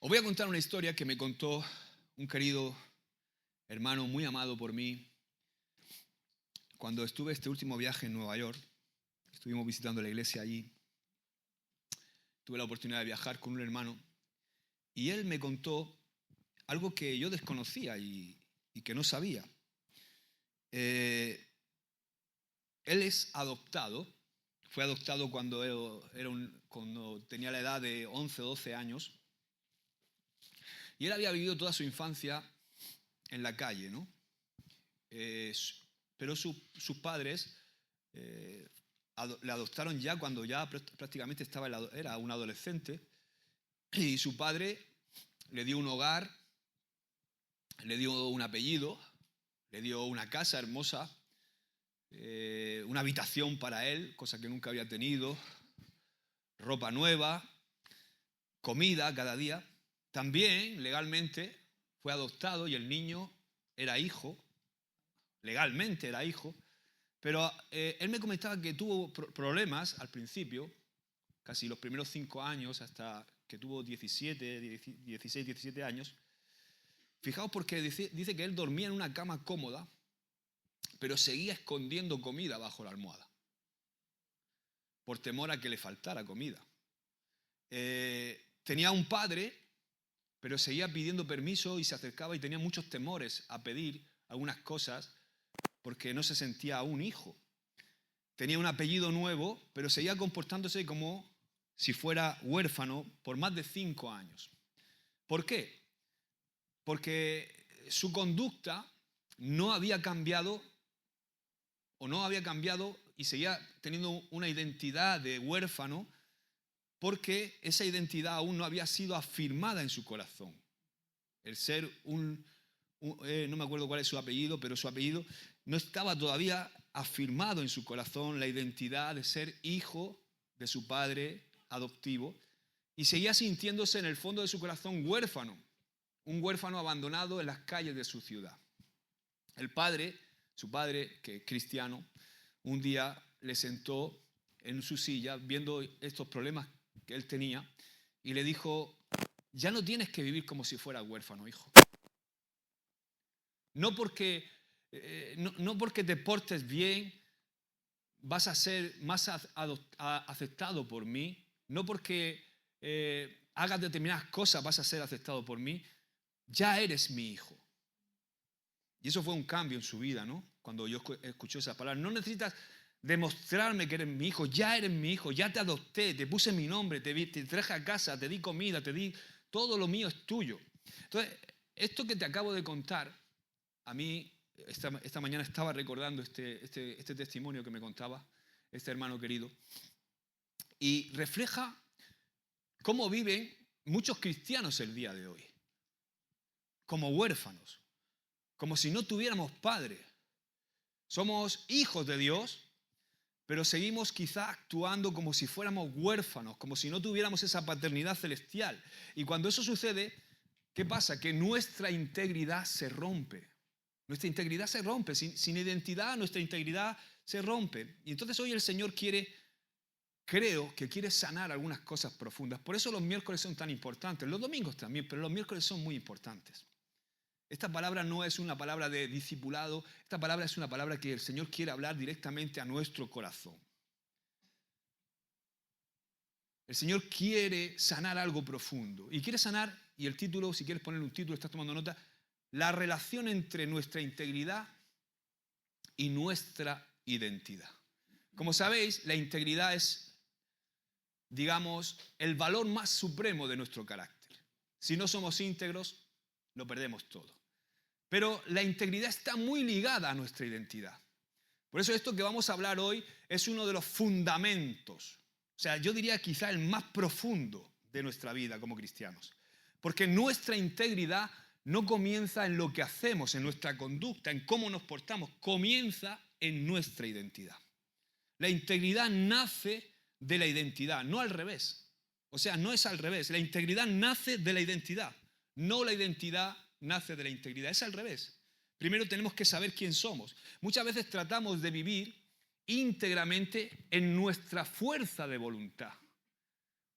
Os voy a contar una historia que me contó un querido hermano muy amado por mí. Cuando estuve este último viaje en Nueva York, estuvimos visitando la iglesia allí, tuve la oportunidad de viajar con un hermano y él me contó algo que yo desconocía y que no sabía. Él es adoptado, fue adoptado cuando tenía la edad de 11 o 12 años y él había vivido toda su infancia en la calle, ¿no? Pero sus padres le adoptaron ya cuando ya prácticamente era un adolescente, y su padre le dio un hogar, le dio un apellido, le dio una casa hermosa, una habitación para él, cosa que nunca había tenido, ropa nueva, comida cada día. También legalmente fue adoptado y el niño era hijo, legalmente era hijo, pero él me comentaba que tuvo problemas al principio, casi los primeros 5 años, hasta que tuvo 16, 17 años. Fijaos, porque dice que él dormía en una cama cómoda, pero seguía escondiendo comida bajo la almohada, por temor a que le faltara comida. Tenía un padre, pero seguía pidiendo permiso y se acercaba y tenía muchos temores a pedir algunas cosas porque no se sentía aún hijo. Tenía un apellido nuevo, pero seguía comportándose como si fuera huérfano por más de 5 años. ¿Por qué? Porque su conducta no había cambiado y seguía teniendo una identidad de huérfano, porque esa identidad aún no había sido afirmada en su corazón. El ser no me acuerdo cuál es su apellido, pero su apellido no estaba todavía afirmado en su corazón, la identidad de ser hijo de su padre adoptivo, y seguía sintiéndose en el fondo de su corazón huérfano, un huérfano abandonado en las calles de su ciudad. Su padre, que es cristiano, un día le sentó en su silla viendo estos problemas que él tenía y le dijo: ya no tienes que vivir como si fueras huérfano, hijo. No porque te portes bien vas a ser más aceptado por mí, no porque hagas determinadas cosas vas a ser aceptado por mí, ya eres mi hijo. Y eso fue un cambio en su vida, ¿no? Cuando yo escuché esas palabras. No necesitas demostrarme que eres mi hijo, ya eres mi hijo, ya te adopté, te puse mi nombre, te traje a casa, te di comida, todo lo mío es tuyo. Entonces, esto que te acabo de contar, a mí esta mañana estaba recordando este testimonio que me contaba este hermano querido, y refleja cómo viven muchos cristianos el día de hoy, como huérfanos, como si no tuviéramos padre. Somos hijos de Dios, pero seguimos quizá actuando como si fuéramos huérfanos, como si no tuviéramos esa paternidad celestial. Y cuando eso sucede, ¿qué pasa? Que nuestra integridad se rompe. Nuestra integridad se rompe. Sin identidad, nuestra integridad se rompe. Y entonces hoy el Señor creo que quiere sanar algunas cosas profundas. Por eso los miércoles son tan importantes. Los domingos también, pero los miércoles son muy importantes. Esta palabra no es una palabra de discipulado, esta palabra es una palabra que el Señor quiere hablar directamente a nuestro corazón. El Señor quiere sanar algo profundo. Y quiere sanar, y el título, si quieres ponerle un título, estás tomando nota, la relación entre nuestra integridad y nuestra identidad. Como sabéis, la integridad es, digamos, el valor más supremo de nuestro carácter. Si no somos íntegros, lo perdemos todo. Pero la integridad está muy ligada a nuestra identidad. Por eso esto que vamos a hablar hoy es uno de los fundamentos. O sea, yo diría quizá el más profundo de nuestra vida como cristianos. Porque nuestra integridad no comienza en lo que hacemos, en nuestra conducta, en cómo nos portamos. Comienza en nuestra identidad. La integridad nace de la identidad, no al revés. O sea, no es al revés. La integridad nace de la identidad, no la identidad nace de la integridad. Es al revés. Primero tenemos que saber quién somos. Muchas veces tratamos de vivir íntegramente en nuestra fuerza de voluntad,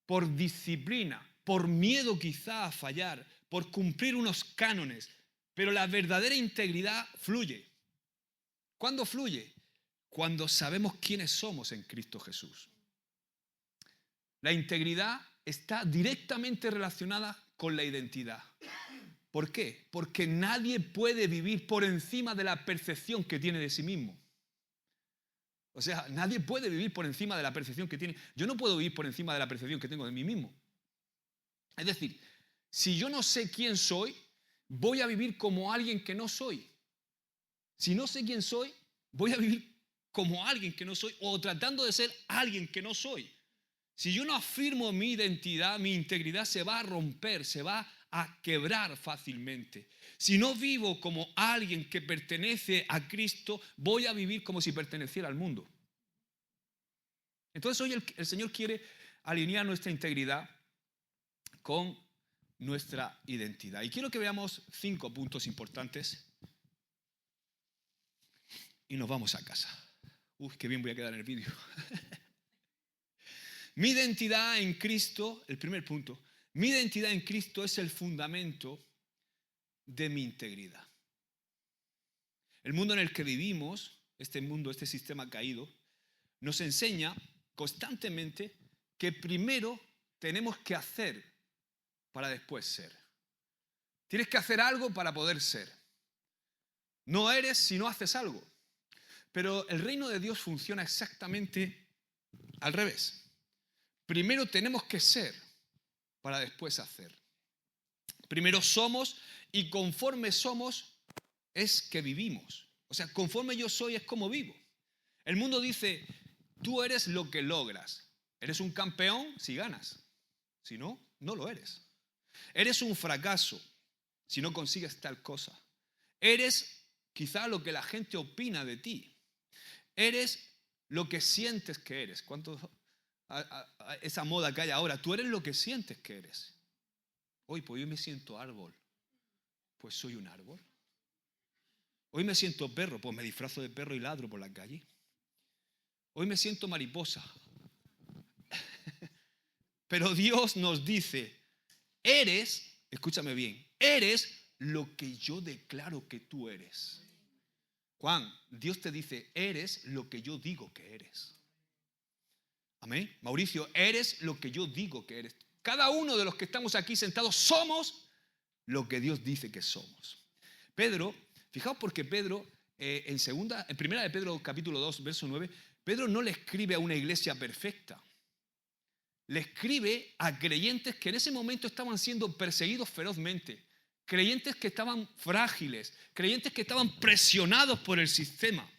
por disciplina, por miedo quizá a fallar, por cumplir unos cánones, pero la verdadera integridad fluye. ¿Cuándo fluye? Cuando sabemos quiénes somos en Cristo Jesús. La integridad está directamente relacionada con la identidad. ¿Por qué? Porque nadie puede vivir por encima de la percepción que tiene de sí mismo. O sea, nadie puede vivir por encima de la percepción que tiene. Yo no puedo vivir por encima de la percepción que tengo de mí mismo. Es decir, si yo no sé quién soy, voy a vivir como alguien que no soy. Si no sé quién soy, voy a vivir como alguien que no soy o tratando de ser alguien que no soy. Si yo no afirmo mi identidad, mi integridad se va a romper, se va a quebrar fácilmente. Si no vivo como alguien que pertenece a Cristo, voy a vivir como si perteneciera al mundo. Entonces hoy el Señor quiere alinear nuestra integridad con nuestra identidad. Y quiero que veamos 5 puntos importantes y nos vamos a casa. Uy, qué bien voy a quedar en el vídeo. Mi identidad en Cristo, el primer punto, mi identidad en Cristo es el fundamento de mi integridad. El mundo en el que vivimos, este mundo, este sistema caído, nos enseña constantemente que primero tenemos que hacer para después ser. Tienes que hacer algo para poder ser. No eres si no haces algo. Pero el reino de Dios funciona exactamente al revés. Primero tenemos que ser para después hacer. Primero somos y conforme somos es que vivimos. O sea, conforme yo soy es como vivo. El mundo dice, tú eres lo que logras. Eres un campeón si ganas. Si no, no lo eres. Eres un fracaso si no consigues tal cosa. Eres quizá lo que la gente opina de ti. Eres lo que sientes que eres. ¿Cuántos? Esa moda que hay ahora, tú eres lo que sientes que eres. Hoy, pues yo me siento árbol, pues soy un árbol. Hoy me siento perro, pues me disfrazo de perro y ladro por la calle. Hoy me siento mariposa. Pero Dios nos dice, eres, escúchame bien, eres lo que yo declaro que tú eres. Juan, Dios te dice, eres lo que yo digo que eres. Amén. Mauricio, eres lo que yo digo que eres. Cada uno de los que estamos aquí sentados somos lo que Dios dice que somos. Pedro, fijaos porque Pedro, en primera de Pedro capítulo 2, verso 9, Pedro no le escribe a una iglesia perfecta. Le escribe a creyentes que en ese momento estaban siendo perseguidos ferozmente. Creyentes que estaban frágiles, creyentes que estaban presionados por el sistema.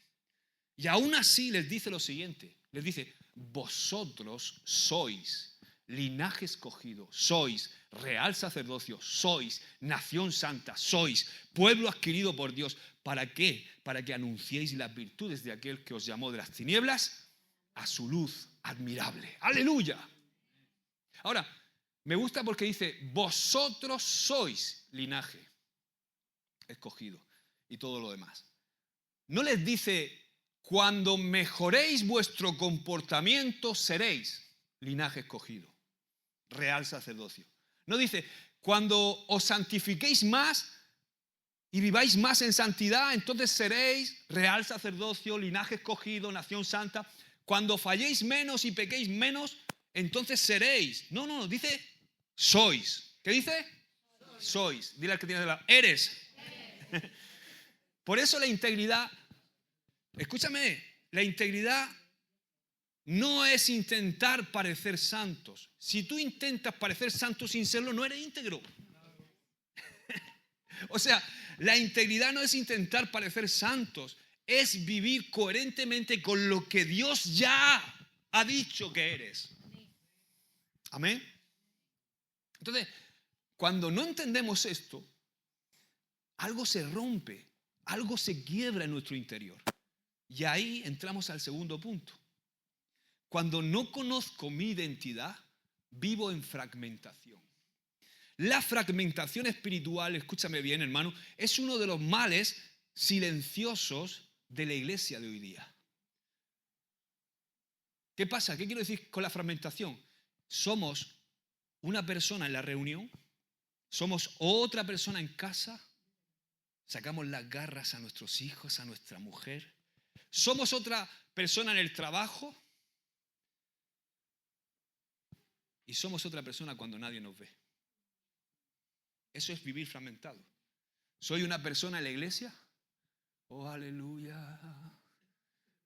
Y aún así les dice lo siguiente, les dice, vosotros sois linaje escogido, sois real sacerdocio, sois nación santa, sois pueblo adquirido por Dios. ¿Para qué? Para que anunciéis las virtudes de aquel que os llamó de las tinieblas a su luz admirable. ¡Aleluya! Ahora, me gusta porque dice, vosotros sois linaje escogido y todo lo demás. No les dice, cuando mejoréis vuestro comportamiento seréis linaje escogido, real sacerdocio. No dice, cuando os santifiquéis más y viváis más en santidad, entonces seréis real sacerdocio, linaje escogido, nación santa. Cuando falléis menos y pequéis menos, entonces seréis. No, dice sois. ¿Qué dice? Sois. Dile al que tiene de lado, eres. Por eso la integridad, escúchame, la integridad no es intentar parecer santos. Si tú intentas parecer santo sin serlo, no eres íntegro. O sea, la integridad no es intentar parecer santos, es vivir coherentemente con lo que Dios ya ha dicho que eres. Amén. Entonces, cuando no entendemos esto, algo se rompe, algo se quiebra en nuestro interior. Y ahí entramos al segundo punto. Cuando no conozco mi identidad, vivo en fragmentación. La fragmentación espiritual, escúchame bien, hermano, es uno de los males silenciosos de la iglesia de hoy día. ¿Qué pasa? ¿Qué quiero decir con la fragmentación? Somos una persona en la reunión, somos otra persona en casa, sacamos las garras a nuestros hijos, a nuestra mujer, somos otra persona en el trabajo y somos otra persona cuando nadie nos ve. Eso es vivir fragmentado. ¿Soy una persona en la iglesia? Oh, aleluya.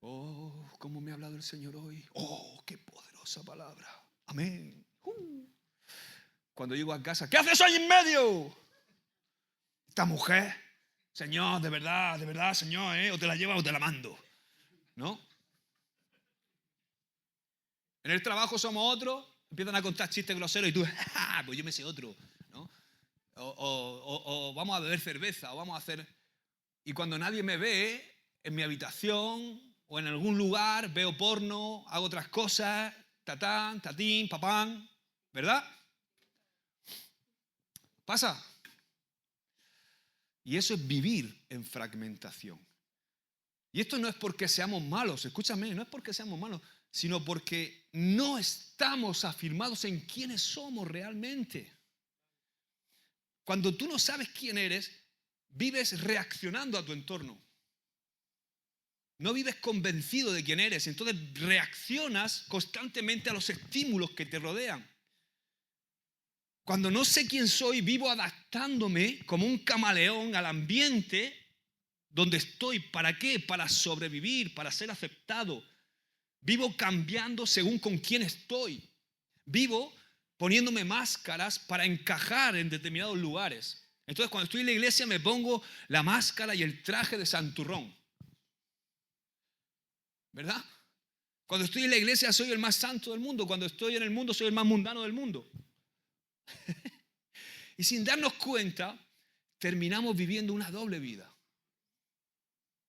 Oh, cómo me ha hablado el Señor hoy. Oh, qué poderosa palabra. Amén. Cuando llego a casa, ¿qué haces ahí en medio? Esta mujer. Señor, de verdad, Señor, o te la llevas o te la mando. ¿No? En el trabajo somos otros, empiezan a contar chistes groseros y tú, pues yo me sé otro, ¿no? O vamos a beber cerveza, o vamos a hacer... Y cuando nadie me ve, en mi habitación o en algún lugar, veo porno, hago otras cosas, tatán, tatín, papán, ¿verdad? ¿Pasa? Y eso es vivir en fragmentación. Y esto no es porque seamos malos, escúchame, no es porque seamos malos, sino porque no estamos afirmados en quiénes somos realmente. Cuando tú no sabes quién eres, vives reaccionando a tu entorno. No vives convencido de quién eres, entonces reaccionas constantemente a los estímulos que te rodean. Cuando no sé quién soy, vivo adaptándome como un camaleón al ambiente donde estoy. ¿Para qué? Para sobrevivir, para ser aceptado. Vivo cambiando según con quién estoy. Vivo poniéndome máscaras para encajar en determinados lugares. Entonces, cuando estoy en la iglesia me pongo la máscara y el traje de santurrón. ¿Verdad? Cuando estoy en la iglesia soy el más santo del mundo. Cuando estoy en el mundo soy el más mundano del mundo. Y sin darnos cuenta, terminamos viviendo una doble vida.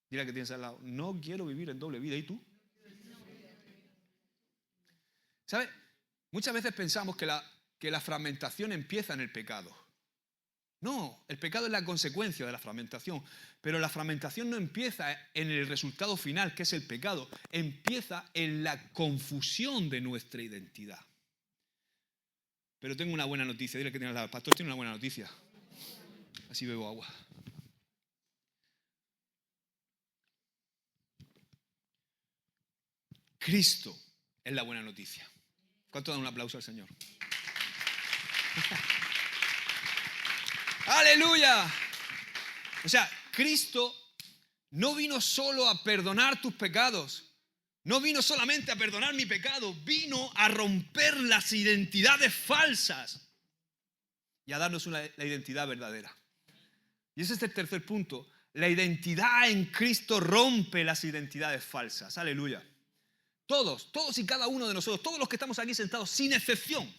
Mira que tienes al lado, no quiero vivir en doble vida. ¿Y tú? ¿Sabes? Muchas veces pensamos que la fragmentación empieza en el pecado. No, el pecado es la consecuencia de la fragmentación. Pero la fragmentación no empieza en el resultado final, que es el pecado. Empieza en la confusión de nuestra identidad. Pero tengo una buena noticia. Dile que tiene al pastor, tiene una buena noticia. Así bebo agua. Cristo es la buena noticia. ¿Cuánto dan un aplauso al Señor? ¡Aleluya! O sea, Cristo no vino solo a perdonar tus pecados. No vino solamente a perdonar mi pecado. Vino a romper las identidades falsas y a darnos la identidad verdadera. Y ese es el tercer punto. La identidad en Cristo rompe las identidades falsas. ¡Aleluya! Todos y cada uno de nosotros, todos los que estamos aquí sentados, sin excepción,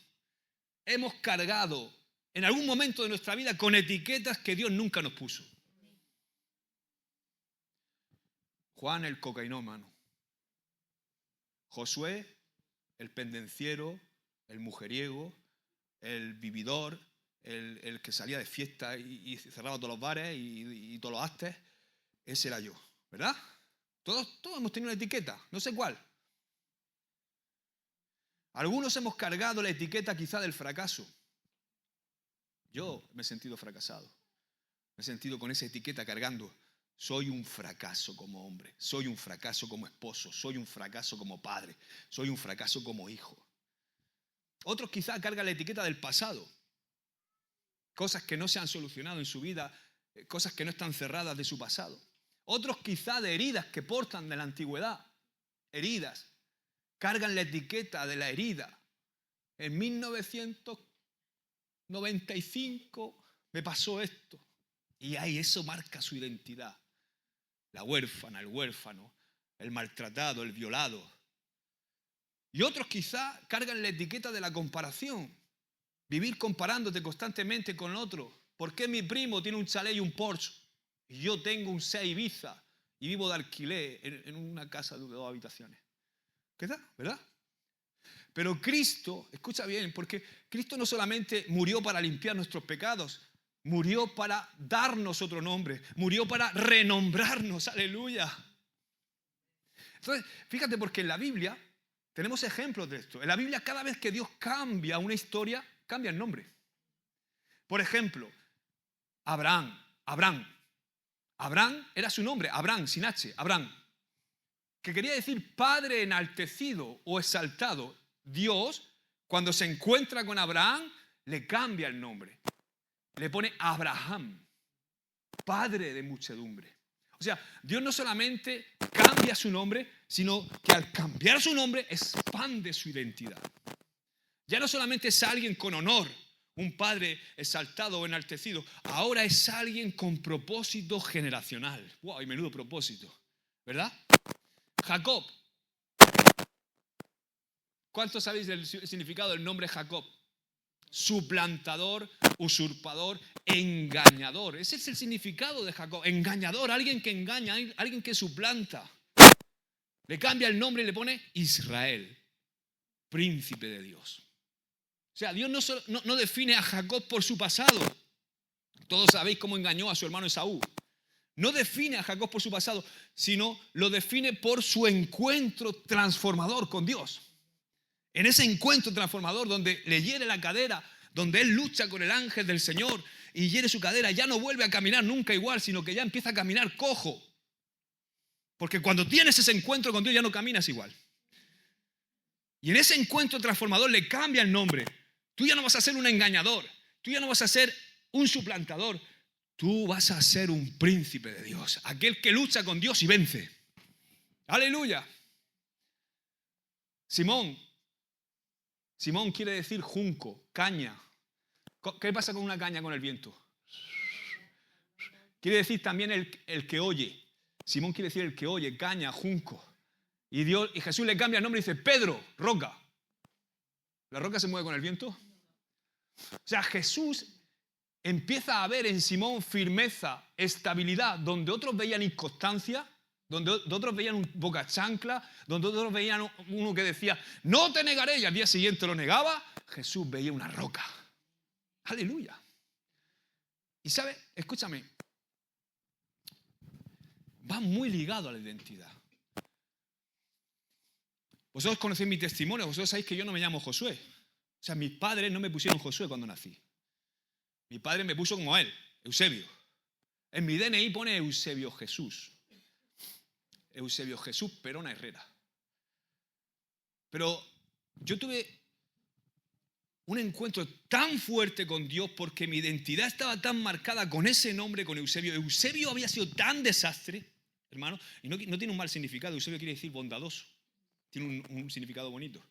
hemos cargado en algún momento de nuestra vida con etiquetas que Dios nunca nos puso. Juan el cocainómano, Josué el pendenciero, el mujeriego, el vividor, el que salía de fiesta y cerraba todos los bares y todos los astes. Ese era yo, ¿verdad? Todos hemos tenido una etiqueta, no sé cuál. Algunos hemos cargado la etiqueta quizá del fracaso. Yo me he sentido fracasado. Me he sentido con esa etiqueta cargando. Soy un fracaso como hombre. Soy un fracaso como esposo. Soy un fracaso como padre. Soy un fracaso como hijo. Otros quizá cargan la etiqueta del pasado. Cosas que no se han solucionado en su vida. Cosas que no están cerradas de su pasado. Otros quizá de heridas que portan de la antigüedad. Heridas. Cargan la etiqueta de la herida. En 1995 me pasó esto. Y ahí eso marca su identidad. La huérfana, el huérfano, el maltratado, el violado. Y otros quizá cargan la etiqueta de la comparación. Vivir comparándote constantemente con otro. ¿Por qué mi primo tiene un chalet y un Porsche? Y yo tengo un Seat Ibiza y vivo de alquiler en una casa de 2 habitaciones. ¿Qué tal? ¿Verdad? Pero Cristo, escucha bien, porque Cristo no solamente murió para limpiar nuestros pecados, murió para darnos otro nombre, murió para renombrarnos, aleluya. Entonces, fíjate, porque en la Biblia tenemos ejemplos de esto. En la Biblia, cada vez que Dios cambia una historia, cambia el nombre. Por ejemplo, Abraham era su nombre, Abraham, sin H, Abraham, que quería decir padre enaltecido o exaltado. Dios, cuando se encuentra con Abraham, le cambia el nombre. Le pone Abraham, padre de muchedumbre. O sea, Dios no solamente cambia su nombre, sino que al cambiar su nombre expande su identidad. Ya no solamente es alguien con honor, un padre exaltado o enaltecido, ahora es alguien con propósito generacional. ¡Wow! Y menudo propósito, ¿verdad? Jacob. ¿Cuántos sabéis del significado del nombre Jacob? Suplantador, usurpador, engañador. Ese es el significado de Jacob. Engañador, alguien que engaña, alguien que suplanta. Le cambia el nombre y le pone Israel, príncipe de Dios. O sea, Dios no define a Jacob por su pasado. Todos sabéis cómo engañó a su hermano Esaú. No define a Jacob por su pasado, sino lo define por su encuentro transformador con Dios. En ese encuentro transformador donde le hiere la cadera, donde él lucha con el ángel del Señor y hiere su cadera, ya no vuelve a caminar nunca igual, sino que ya empieza a caminar cojo. Porque cuando tienes ese encuentro con Dios ya no caminas igual. Y en ese encuentro transformador le cambia el nombre. Tú ya no vas a ser un engañador, tú ya no vas a ser un suplantador, tú vas a ser un príncipe de Dios, aquel que lucha con Dios y vence. ¡Aleluya! Simón quiere decir junco, caña. ¿Qué pasa con una caña con el viento? Quiere decir también el que oye. Simón quiere decir el que oye, caña, junco. Y Jesús le cambia el nombre y dice, Pedro, roca. ¿La roca se mueve con el viento? O sea, Jesús empieza a ver en Simón firmeza, estabilidad, donde otros veían inconstancia, donde otros veían un boca chancla, donde otros veían uno que decía, no te negaré, y al día siguiente lo negaba. Jesús veía una roca. Aleluya. Y sabe, escúchame, va muy ligado a la identidad. Vosotros conocéis mi testimonio, vosotros sabéis que yo no me llamo Josué. O sea, mis padres no me pusieron Josué cuando nací. Mi padre me puso como él, Eusebio. En mi DNI pone Eusebio Jesús. Eusebio Jesús Perona Herrera. Pero yo tuve un encuentro tan fuerte con Dios porque mi identidad estaba tan marcada con ese nombre, con Eusebio. Eusebio había sido tan desastre, hermano, y no tiene un mal significado. Eusebio quiere decir bondadoso. Tiene un significado bonito.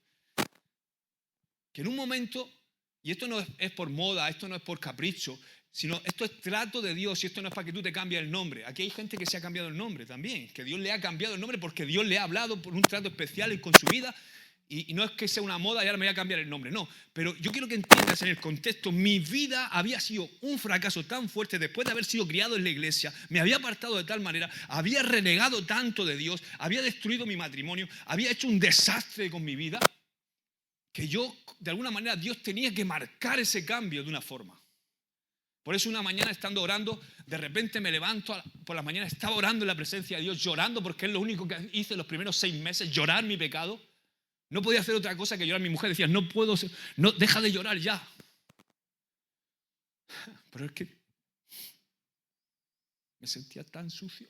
Que en un momento, y esto no es por moda, esto no es por capricho, sino esto es trato de Dios y esto no es para que tú te cambies el nombre. Aquí hay gente que se ha cambiado el nombre también, que Dios le ha cambiado el nombre porque Dios le ha hablado por un trato especial con su vida y no es que sea una moda y ahora me voy a cambiar el nombre, no. Pero yo quiero que entiendas en el contexto, mi vida había sido un fracaso tan fuerte después de haber sido criado en la iglesia, me había apartado de tal manera, había renegado tanto de Dios, había destruido mi matrimonio, había hecho un desastre con mi vida, que yo, de alguna manera, Dios tenía que marcar ese cambio de una forma. Por eso una mañana estando orando, de repente me levanto por la mañana, estaba orando en la presencia de Dios, llorando, porque es lo único que hice los primeros 6 meses, llorar mi pecado. No podía hacer otra cosa que llorar. Mi mujer decía, no puedo, no, deja de llorar ya. Pero es que me sentía tan sucio.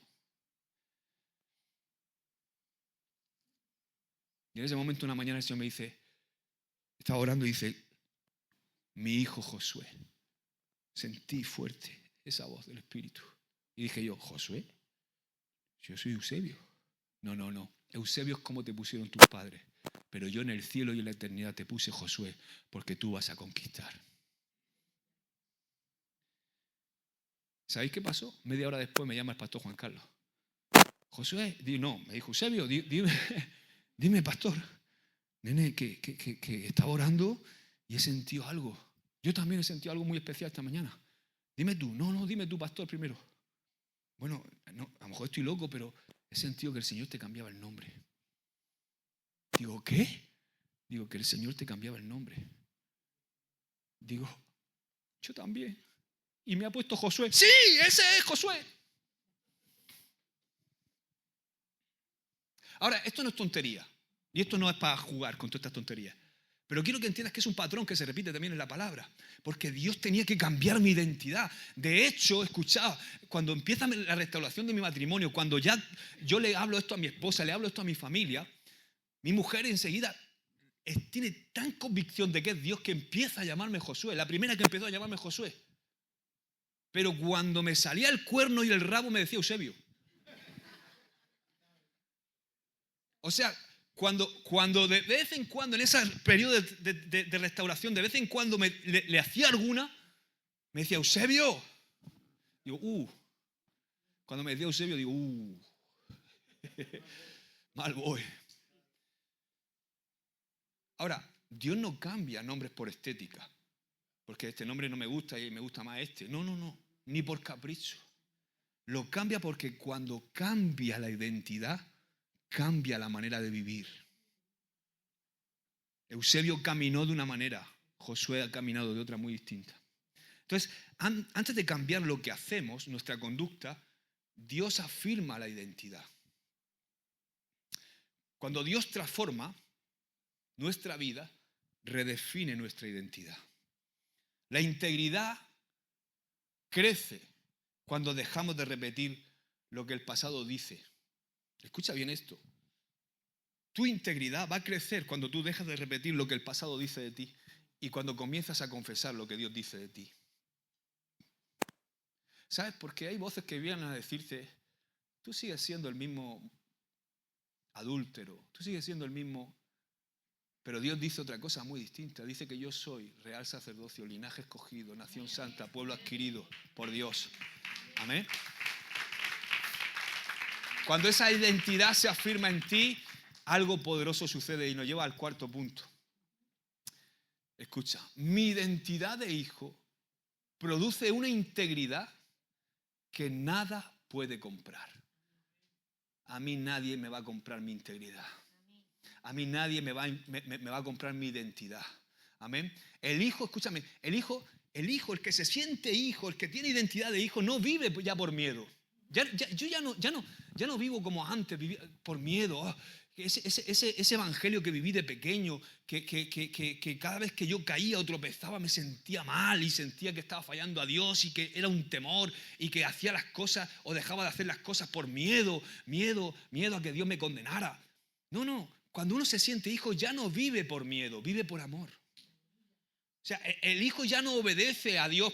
Y en ese momento, una mañana, el Señor me dice, estaba orando y dice, mi hijo Josué. Sentí fuerte esa voz del Espíritu. Y dije yo, ¿Josué? Yo soy Eusebio. No. Eusebio es como te pusieron tus padres. Pero yo en el cielo y en la eternidad te puse Josué porque tú vas a conquistar. ¿Sabéis qué pasó? Media hora después me llama el pastor Juan Carlos. Josué, me dijo, Eusebio, dime, pastor. Nene, que estaba orando y he sentido algo. Yo también he sentido algo muy especial esta mañana. Dime tú. No, dime tú, pastor, primero. Bueno, no, a lo mejor estoy loco, pero he sentido que el Señor te cambiaba el nombre. Digo, ¿qué? Digo, que el Señor te cambiaba el nombre. Digo, yo también. Y me ha puesto Josué. ¡Sí, ese es Josué! Ahora, esto no es tontería. Y esto no es para jugar con todas estas tonterías. Pero quiero que entiendas que es un patrón que se repite también en la palabra. Porque Dios tenía que cambiar mi identidad. De hecho, escuchad, cuando empieza la restauración de mi matrimonio, cuando ya yo le hablo esto a mi esposa, le hablo esto a mi familia, mi mujer enseguida tiene tan convicción de que es Dios que empieza a llamarme Josué. La primera que empezó a llamarme Josué. Pero cuando me salía el cuerno y el rabo me decía Eusebio. O sea, cuando de vez en cuando, en ese periodo de restauración, de vez en cuando le hacía alguna, me decía Eusebio. Digo, Cuando me decía Eusebio, digo, mal voy. Ahora, Dios no cambia nombres por estética, porque este nombre no me gusta y me gusta más este. No, ni por capricho. Lo cambia porque cuando cambia la identidad, cambia la manera de vivir. Eusebio caminó de una manera, Josué ha caminado de otra muy distinta. Entonces, antes de cambiar lo que hacemos, nuestra conducta, Dios afirma la identidad. Cuando Dios transforma nuestra vida, redefine nuestra identidad. La integridad crece cuando dejamos de repetir lo que el pasado dice. Escucha bien esto. Tu integridad va a crecer cuando tú dejas de repetir lo que el pasado dice de ti y cuando comienzas a confesar lo que Dios dice de ti. ¿Sabes? Porque hay voces que vienen a decirte, tú sigues siendo el mismo adúltero, tú sigues siendo el mismo. Pero Dios dice otra cosa muy distinta. Dice que yo soy real sacerdocio, linaje escogido, nación santa, pueblo adquirido por Dios. Amén. Cuando esa identidad se afirma en ti, algo poderoso sucede y nos lleva al cuarto punto. Escucha, mi identidad de hijo produce una integridad que nada puede comprar. A mí nadie me va a comprar mi integridad. A mí nadie me va a comprar mi identidad. Amén. El hijo, escúchame, el hijo, el que se siente hijo, el que tiene identidad de hijo, no vive ya por miedo. Yo ya no vivo como antes, por miedo. Ese evangelio que viví de pequeño, que cada vez que yo caía o tropezaba me sentía mal y sentía que estaba fallando a Dios y que era un temor y que hacía las cosas o dejaba de hacer las cosas por miedo a que Dios me condenara. No, cuando uno se siente hijo ya no vive por miedo, vive por amor. O sea, el hijo ya no obedece a Dios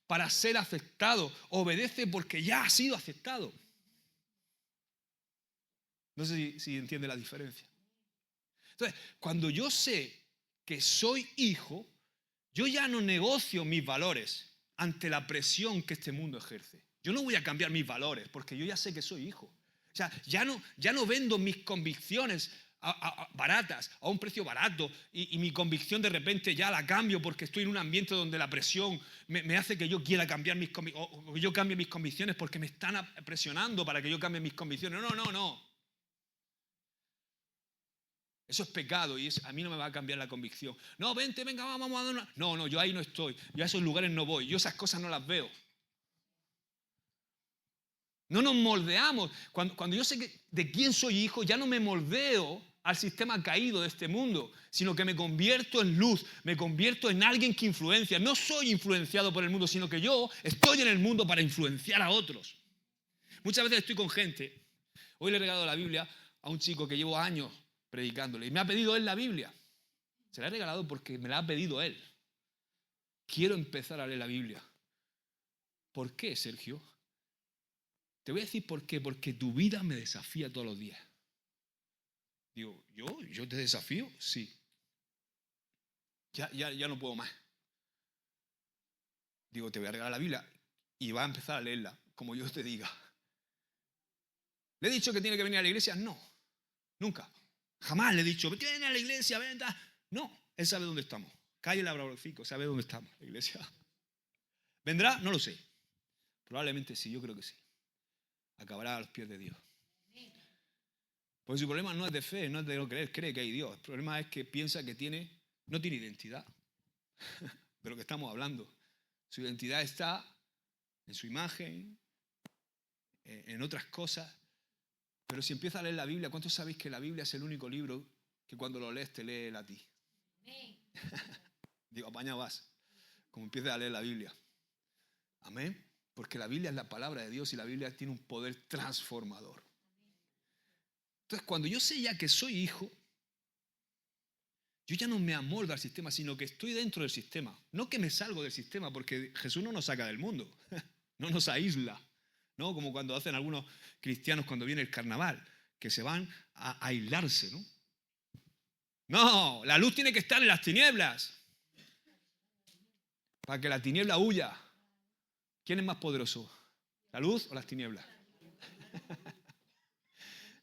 para ser aceptado, obedece porque ya ha sido aceptado. No sé si entiende la diferencia. Entonces, cuando yo sé que soy hijo, yo ya no negocio mis valores ante la presión que este mundo ejerce. Yo no voy a cambiar mis valores porque yo ya sé que soy hijo. O sea, ya no vendo mis convicciones baratas, a un precio barato, y mi convicción de repente ya la cambio porque estoy en un ambiente donde la presión me hace que yo quiera cambiar o que yo cambie mis convicciones porque me están presionando para que yo cambie mis convicciones. No. Eso es pecado y a mí no me va a cambiar la convicción. No, venga, vamos a dar una. No, yo ahí no estoy. Yo a esos lugares no voy. Yo esas cosas no las veo. No nos moldeamos. Cuando yo sé de quién soy hijo, ya no me moldeo al sistema caído de este mundo, sino que me convierto en luz, me convierto en alguien que influencia. No soy influenciado por el mundo, sino que yo estoy en el mundo para influenciar a otros. Muchas veces estoy con gente. Hoy le he regalado la Biblia a un chico que llevo años predicándole y me ha pedido él la Biblia. Se la he regalado porque me la ha pedido él. Quiero empezar a leer la Biblia. ¿Por qué, Sergio? Te voy a decir por qué. Porque tu vida me desafía todos los días. Digo, ¿yo te desafío? Sí. Ya no puedo más. Digo, te voy a regalar la Biblia y va a empezar a leerla, como yo te diga. ¿Le he dicho que tiene que venir a la iglesia? No, nunca. Jamás le he dicho, ven a la iglesia, ven. No, él sabe dónde estamos. Calle Labraufico, sabe dónde estamos, la iglesia. ¿Vendrá? No lo sé. Probablemente sí, yo creo que sí. Acabará a los pies de Dios. Porque su problema no es de fe, no es de no creer, cree que hay Dios. El problema es que piensa que no tiene identidad de lo que estamos hablando. Su identidad está en su imagen, en otras cosas. Pero si empieza a leer la Biblia, ¿cuántos sabéis que la Biblia es el único libro que cuando lo lees te lee a ti? Digo, apañado vas, como empieces a leer la Biblia. Amén. Porque la Biblia es la palabra de Dios y la Biblia tiene un poder transformador. Entonces, cuando yo sé ya que soy hijo, yo ya no me amoldo al sistema, sino que estoy dentro del sistema. No que me salgo del sistema, porque Jesús no nos saca del mundo, no nos aísla, ¿no? Como cuando hacen algunos cristianos cuando viene el carnaval, que se van a aislarse, ¿no? No, la luz tiene que estar en las tinieblas, para que la tiniebla huya. ¿Quién es más poderoso? ¿La luz o las tinieblas?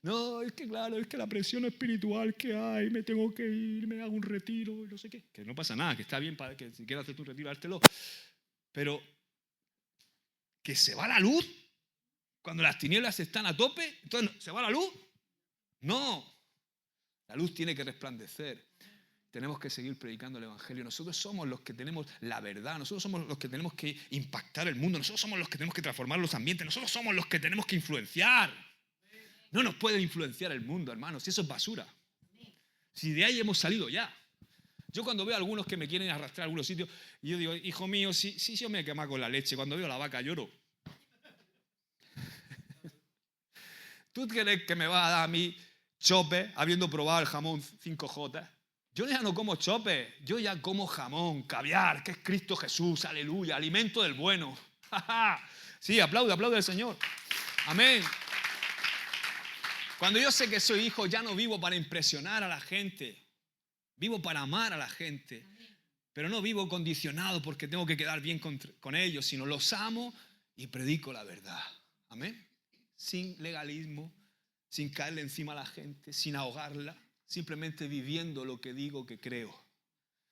No, es que claro, es que la presión espiritual que hay, me tengo que ir, me hago un retiro, no sé qué. Que no pasa nada, que está bien para que si quieres hacerte un retiro, hártelo. Pero que se va la luz cuando las tinieblas están a tope, entonces ¿se va la luz? No, la luz tiene que resplandecer. Tenemos que seguir predicando el Evangelio. Nosotros somos los que tenemos la verdad. Nosotros somos los que tenemos que impactar el mundo. Nosotros somos los que tenemos que transformar los ambientes. Nosotros somos los que tenemos que influenciar. No nos puede influenciar el mundo, hermanos. Si eso es basura. Si de ahí hemos salido ya. Yo cuando veo a algunos que me quieren arrastrar a algunos sitios, yo digo, hijo mío, si yo me quemo con la leche, cuando veo a la vaca lloro. ¿Tú crees que me vas a dar a mí chope habiendo probado el jamón 5J? Yo ya no como chope, yo ya como jamón, caviar, que es Cristo Jesús, aleluya, alimento del bueno. Sí, aplaude al Señor. Amén. Cuando yo sé que soy hijo, ya no vivo para impresionar a la gente, vivo para amar a la gente, pero no vivo condicionado porque tengo que quedar bien con ellos, sino los amo y predico la verdad. Amén. Sin legalismo, sin caerle encima a la gente, sin ahogarla. Simplemente viviendo lo que digo que creo.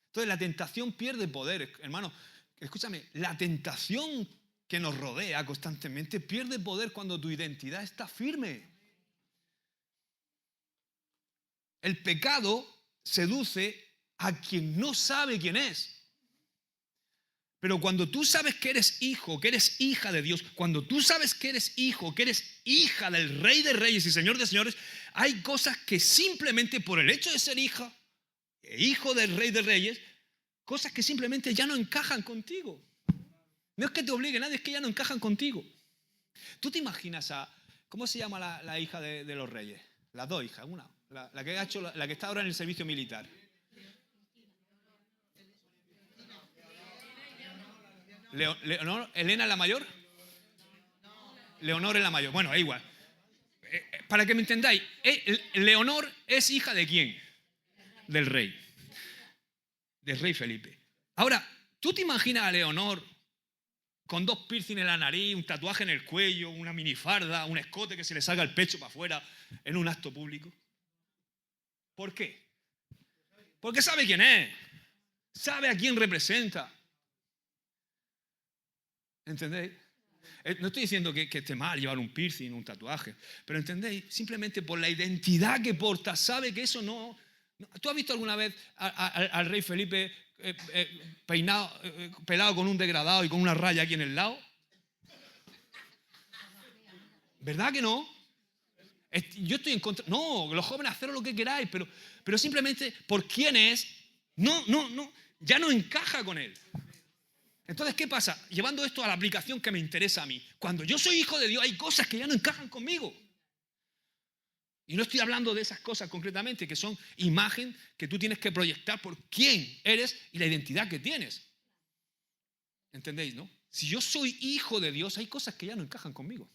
Entonces la tentación pierde poder. Hermano, escúchame, la tentación que nos rodea constantemente pierde poder cuando tu identidad está firme. El pecado seduce a quien no sabe quién es. Pero cuando tú sabes que eres hijo, que eres hija de Dios, cuando tú sabes que eres hijo, que eres hija del Rey de Reyes y Señor de Señores, hay cosas que simplemente por el hecho de ser hija e hijo del Rey de Reyes, cosas que simplemente ya no encajan contigo. No es que te obligue nadie, es que ya no encajan contigo. ¿Tú te imaginas cómo se llama la hija de los reyes? Las dos hijas, una, la que ha hecho, la que está ahora en el servicio militar. Leonor, ¿Elena es la mayor? Leonor es la mayor. Bueno, es igual. Para que me entendáis, Leonor es hija de quién? Del rey Felipe. Ahora, ¿tú te imaginas a Leonor con 2 piercings en la nariz, un tatuaje en el cuello, una minifarda, un escote que se le salga el pecho para afuera en un acto público? ¿Por qué? Porque sabe quién es, sabe a quién representa. ¿Entendéis? No estoy diciendo que esté mal llevar un piercing, un tatuaje, pero ¿entendéis? Simplemente por la identidad que porta, sabe que eso no. ¿Tú has visto alguna vez al rey Felipe pelado con un degradado y con una raya aquí en el lado? ¿Verdad que no? Yo estoy en contra. No, los jóvenes, haced lo que queráis, pero simplemente por quién es, ya no encaja con él. Entonces, ¿qué pasa? Llevando esto a la aplicación que me interesa a mí. Cuando yo soy hijo de Dios, hay cosas que ya no encajan conmigo. Y no estoy hablando de esas cosas concretamente, que son imagen que tú tienes que proyectar por quién eres y la identidad que tienes. ¿Entendéis, no? Si yo soy hijo de Dios, hay cosas que ya no encajan conmigo.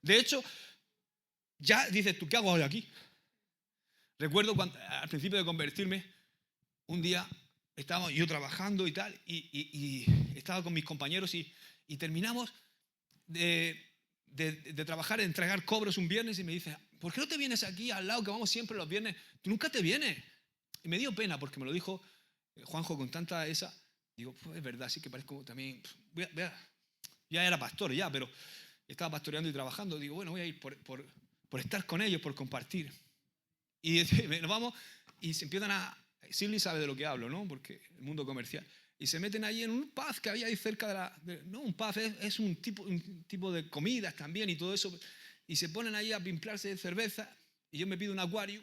De hecho, ya dices tú, ¿qué hago hoy aquí? Recuerdo cuando, al principio de convertirme, un día estaba yo trabajando y tal, y estaba con mis compañeros y terminamos de trabajar, de entregar cobros un viernes y me dice, ¿por qué no te vienes aquí al lado que vamos siempre los viernes? Tú nunca te vienes. Y me dio pena porque me lo dijo Juanjo con tanta esa. Digo, pues es verdad, sí que parezco también. Ya era pastor ya, pero estaba pastoreando y trabajando. Digo, bueno, voy a ir por estar con ellos, por compartir. Y nos vamos y se empiezan a. Silly sabe de lo que hablo, ¿no? Porque el mundo comercial. Y se meten allí en un pub que había ahí cerca no, un pub es un tipo de comidas también y todo eso. Y se ponen ahí a pimplarse de cerveza. Y yo me pido un acuario.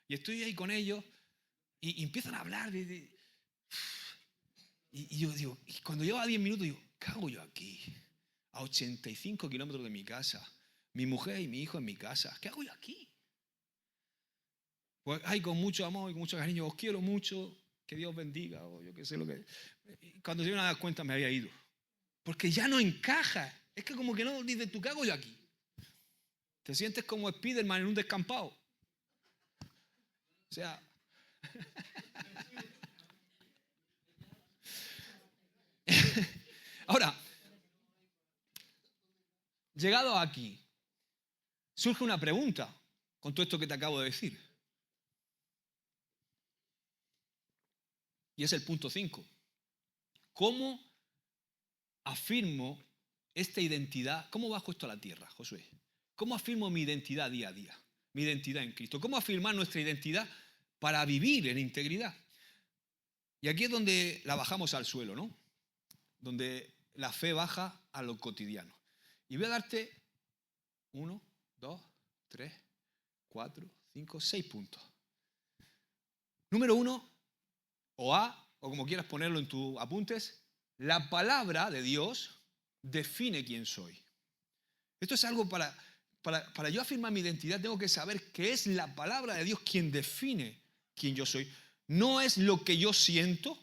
Y estoy ahí con ellos y empiezan a hablar y yo digo, y cuando llevo a 10 minutos digo, ¿qué hago yo aquí? A 85 kilómetros de mi casa, mi mujer y mi hijo en mi casa, ¿qué hago yo aquí? Pues hay con mucho amor y con mucho cariño, os quiero mucho, que Dios bendiga, o yo qué sé lo que. Cuando se iban a dar cuenta me había ido. Porque ya no encaja. Es que como que no dices, ¿tú qué hago yo aquí? Te sientes como Spiderman en un descampado. O sea. Ahora, llegado aquí, surge una pregunta con todo esto que te acabo de decir. Y es el punto 5. ¿Cómo afirmo esta identidad? ¿Cómo bajo esto a la tierra, Josué? ¿Cómo afirmo mi identidad día a día? Mi identidad en Cristo. ¿Cómo afirmar nuestra identidad para vivir en integridad? Y aquí es donde la bajamos al suelo, ¿no? Donde la fe baja a lo cotidiano. Y voy a darte 1, 2, 3, 4, 5, 6 puntos. Número 1, o A, o como quieras ponerlo en tus apuntes, la palabra de Dios define quién soy. Esto es algo para yo afirmar mi identidad, tengo que saber que es la palabra de Dios quien define quién yo soy. No es lo que yo siento,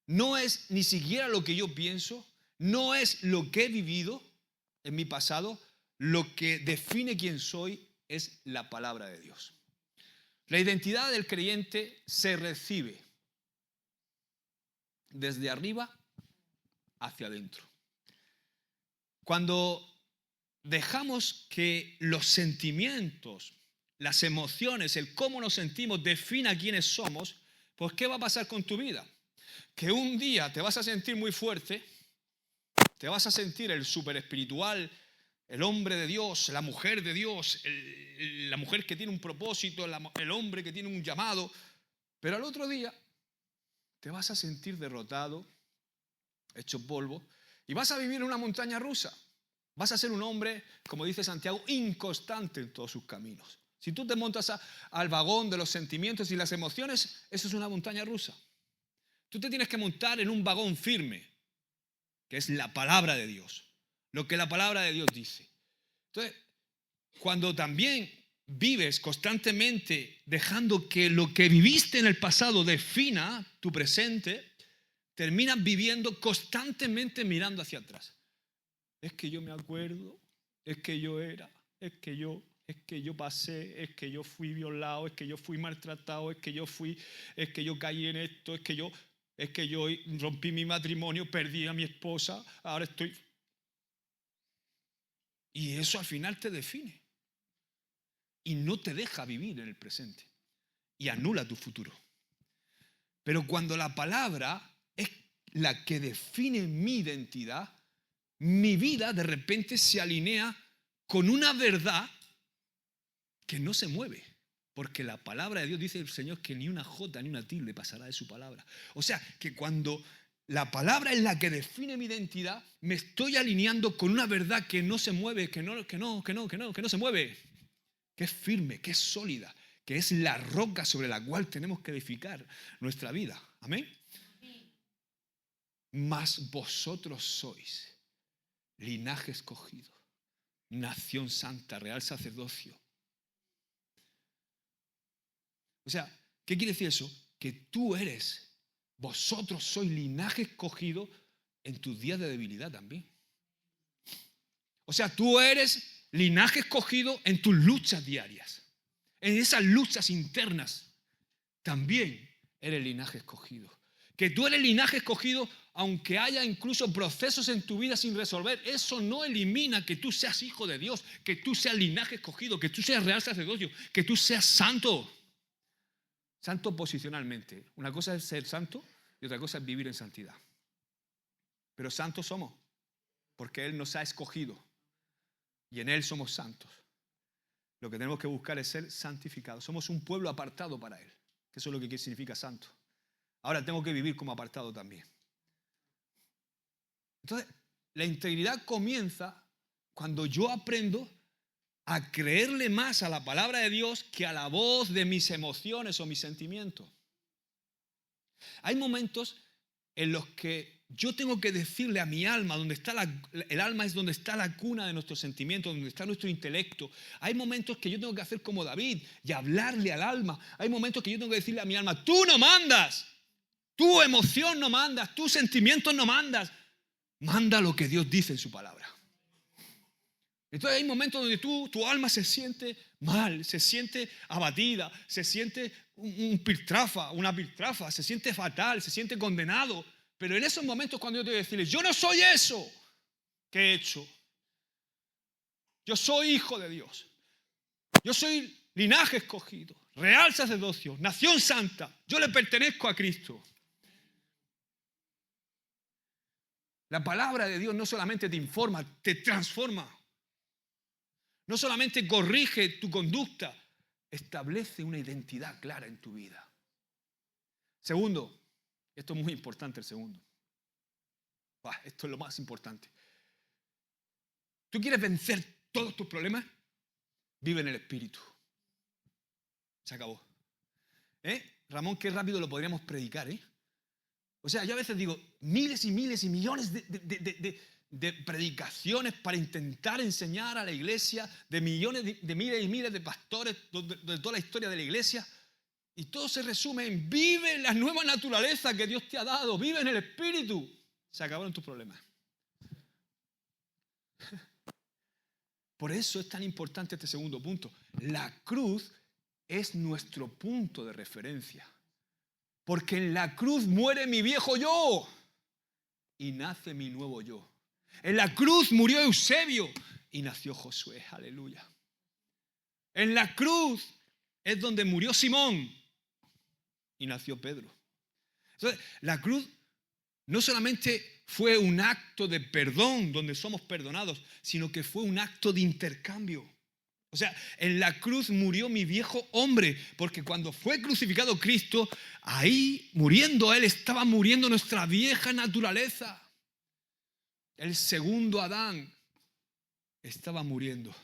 no es ni siquiera lo que yo pienso, no es lo que he vivido en mi pasado, lo que define quién soy es la palabra de Dios. La identidad del creyente se recibe desde arriba hacia adentro. Cuando dejamos que los sentimientos, las emociones, el cómo nos sentimos defina quiénes somos, pues ¿qué va a pasar con tu vida? Que un día te vas a sentir muy fuerte, te vas a sentir el súper espiritual, el hombre de Dios, la mujer de Dios, la mujer que tiene un propósito, el hombre que tiene un llamado, pero al otro día te vas a sentir derrotado, hecho polvo, y vas a vivir en una montaña rusa. Vas a ser un hombre, como dice Santiago, inconstante en todos sus caminos. Si tú te montas al vagón de los sentimientos y las emociones, eso es una montaña rusa. Tú te tienes que montar en un vagón firme, que es la palabra de Dios, lo que la palabra de Dios dice. Entonces, cuando también vives constantemente dejando que lo que viviste en el pasado defina tu presente, terminas viviendo constantemente mirando hacia atrás. Es que yo me acuerdo, es que yo era, es que yo pasé, es que yo fui violado, es que yo fui maltratado, es que yo caí en esto, es que yo rompí mi matrimonio, perdí a mi esposa, ahora estoy. Y eso al final te define. Y no te deja vivir en el presente. Y anula tu futuro. Pero cuando la palabra es la que define mi identidad, mi vida de repente se alinea con una verdad que no se mueve. Porque la palabra de Dios dice el Señor que ni una jota ni una tilde pasará de su palabra. O sea, que cuando la palabra es la que define mi identidad, me estoy alineando con una verdad que no se mueve, que no se mueve, que es firme, que es sólida, que es la roca sobre la cual tenemos que edificar nuestra vida. Amén. Mas vosotros sois linaje escogido, nación santa, real sacerdocio. O sea, ¿qué quiere decir eso? Que vosotros sois linaje escogido en tus días de debilidad también. O sea, tú eres linaje escogido en tus luchas diarias, en esas luchas internas. También eres linaje escogido. Que tú eres linaje escogido aunque haya incluso procesos en tu vida sin resolver, eso no elimina que tú seas hijo de Dios, que tú seas linaje escogido, que tú seas real sacerdocio, que tú seas santo. Santo posicionalmente. Una cosa es ser santo y otra cosa es vivir en santidad. Pero santos somos, porque Él nos ha escogido y en Él somos santos. Lo que tenemos que buscar es ser santificados. Somos un pueblo apartado para Él, que eso es lo que significa santo. Ahora tengo que vivir como apartado también. Entonces, la integridad comienza cuando yo aprendo a creerle más a la palabra de Dios que a la voz de mis emociones o mis sentimientos. Hay momentos en los que yo tengo que decirle a mi alma, el alma es donde está la cuna de nuestros sentimientos, donde está nuestro intelecto. Hay momentos que yo tengo que hacer como David y hablarle al alma. Hay momentos que yo tengo que decirle a mi alma, tú no mandas, tu emoción no mandas, tus sentimientos no mandas. Manda lo que Dios dice en su palabra. Entonces hay momentos donde tu alma se siente mal, se siente abatida, se siente una piltrafa, se siente fatal, se siente condenado. Pero en esos momentos cuando yo tengo que decirle, yo no soy eso que he hecho. Yo soy hijo de Dios. Yo soy linaje escogido, real sacerdocio, nación santa. Yo le pertenezco a Cristo. La palabra de Dios no solamente te informa, te transforma. No solamente corrige tu conducta, establece una identidad clara en tu vida. Segundo, esto es muy importante el segundo. Esto es lo más importante. ¿Tú quieres vencer todos tus problemas? Vive en el Espíritu. Se acabó. Ramón, qué rápido lo podríamos predicar, O sea, yo a veces digo, miles y miles y millones de predicaciones para intentar enseñar a la iglesia, de millones de miles y miles de pastores de toda la historia de la iglesia, y todo se resume en vive la nueva naturaleza que Dios te ha dado, vive en el Espíritu. Se acabaron tus problemas. Por eso es tan importante este segundo punto. La cruz es nuestro punto de referencia. Porque en la cruz muere mi viejo yo y nace mi nuevo yo. En la cruz murió Eusebio y nació Josué. Aleluya. En la cruz es donde murió Simón y nació Pedro. Entonces, la cruz no solamente fue un acto de perdón donde somos perdonados, sino que fue un acto de intercambio. O sea, en la cruz murió mi viejo hombre, porque cuando fue crucificado Cristo, ahí muriendo Él, estaba muriendo nuestra vieja naturaleza. El segundo Adán estaba muriendo.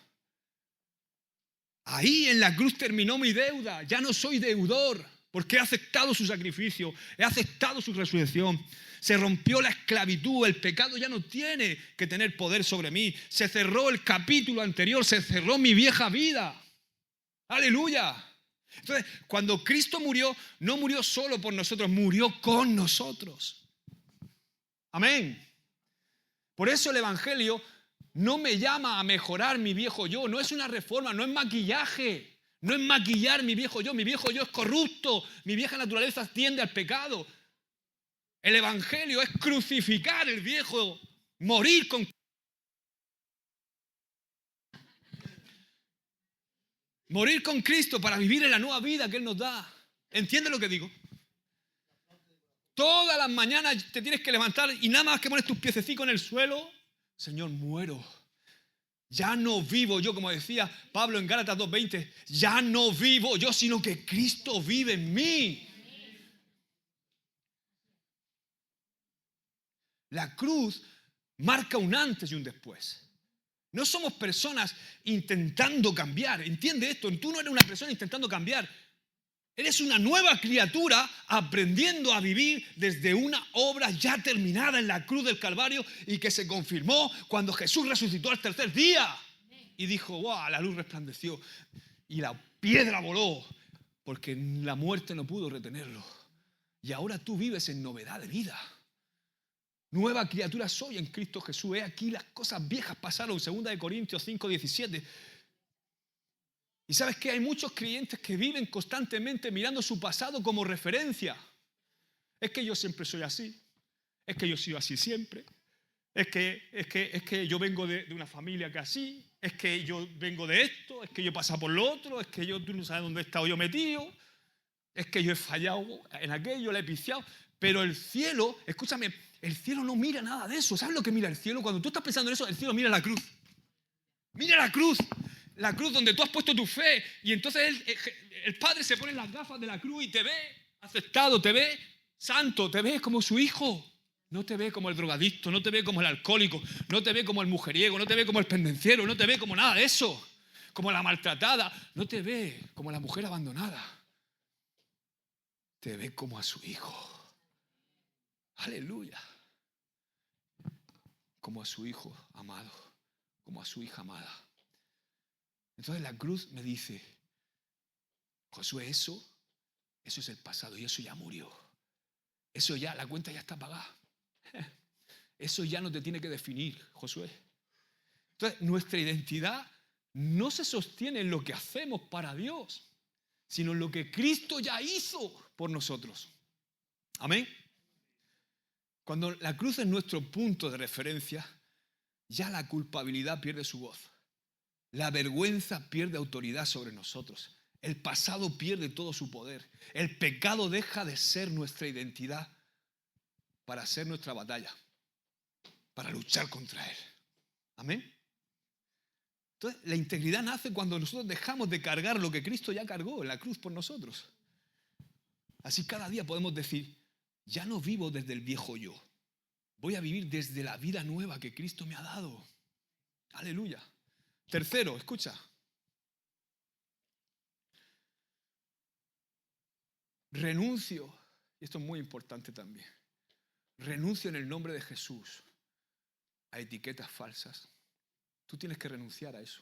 Ahí en la cruz terminó mi deuda. Ya no soy deudor, porque he aceptado su sacrificio, he aceptado su resurrección. Se rompió la esclavitud, el pecado ya no tiene que tener poder sobre mí. Se cerró el capítulo anterior, se cerró mi vieja vida. ¡Aleluya! Entonces, cuando Cristo murió, no murió solo por nosotros, murió con nosotros. Amén. Por eso el Evangelio no me llama a mejorar mi viejo yo, no es una reforma, no es maquillaje, no es maquillar mi viejo yo es corrupto, mi vieja naturaleza tiende al pecado. El Evangelio es crucificar el viejo, morir con Cristo para vivir en la nueva vida que Él nos da. ¿Entiendes lo que digo? Todas las mañanas te tienes que levantar y nada más que pones tus piececitos en el suelo, Señor, muero. Ya no vivo yo, como decía Pablo en Gálatas 2:20, ya no vivo yo, sino que Cristo vive en mí. La cruz marca un antes y un después. No somos personas intentando cambiar. ¿Entiende esto? Tú no eres una persona intentando cambiar. Eres una nueva criatura aprendiendo a vivir desde una obra ya terminada en la cruz del Calvario y que se confirmó cuando Jesús resucitó al tercer día. Y dijo, ¡wow! La luz resplandeció y la piedra voló porque la muerte no pudo retenerlo. Y ahora tú vives en novedad de vida. Nueva criatura soy en Cristo Jesús. He aquí las cosas viejas pasaron. 2 Corintios 5:17. Y sabes que hay muchos creyentes que viven constantemente mirando su pasado como referencia. Es que yo siempre soy así. Es que yo he sido así siempre. Es que yo vengo de una familia que así. Es que yo vengo de esto. Es que yo he pasado por lo otro. Es que tú no sabes dónde he estado yo metido. Es que yo he fallado en aquello, le he piciado. Pero el cielo, escúchame, el cielo no mira nada de eso. ¿Sabes lo que mira el cielo? Cuando tú estás pensando en eso, el cielo mira la cruz. Mira la cruz. La cruz donde tú has puesto tu fe. Y entonces el Padre se pone las gafas de la cruz y te ve aceptado, te ve santo, te ve como su hijo. No te ve como el drogadicto, no te ve como el alcohólico, no te ve como el mujeriego, no te ve como el pendenciero, no te ve como nada de eso. como la maltratada. No te ve como la mujer abandonada. Te ve como a su hijo. Aleluya. Como a su hijo amado, como a su hija amada. Entonces la cruz me dice, Josué, eso es el pasado y eso ya murió. Eso ya, la cuenta ya está pagada. Eso ya no te tiene que definir, Josué. Entonces, nuestra identidad no se sostiene en lo que hacemos para Dios, sino en lo que Cristo ya hizo por nosotros. Amén. Cuando la cruz es nuestro punto de referencia, ya la culpabilidad pierde su voz. La vergüenza pierde autoridad sobre nosotros. El pasado pierde todo su poder. El pecado deja de ser nuestra identidad para ser nuestra batalla, para luchar contra él. Amén. Entonces, la integridad nace cuando nosotros dejamos de cargar lo que Cristo ya cargó en la cruz por nosotros. Así cada día podemos decir, ya no vivo desde el viejo yo. Voy a vivir desde la vida nueva que Cristo me ha dado. Aleluya. Tercero, escucha. Renuncio, y esto es muy importante también, renuncio en el nombre de Jesús a etiquetas falsas. Tú tienes que renunciar a eso.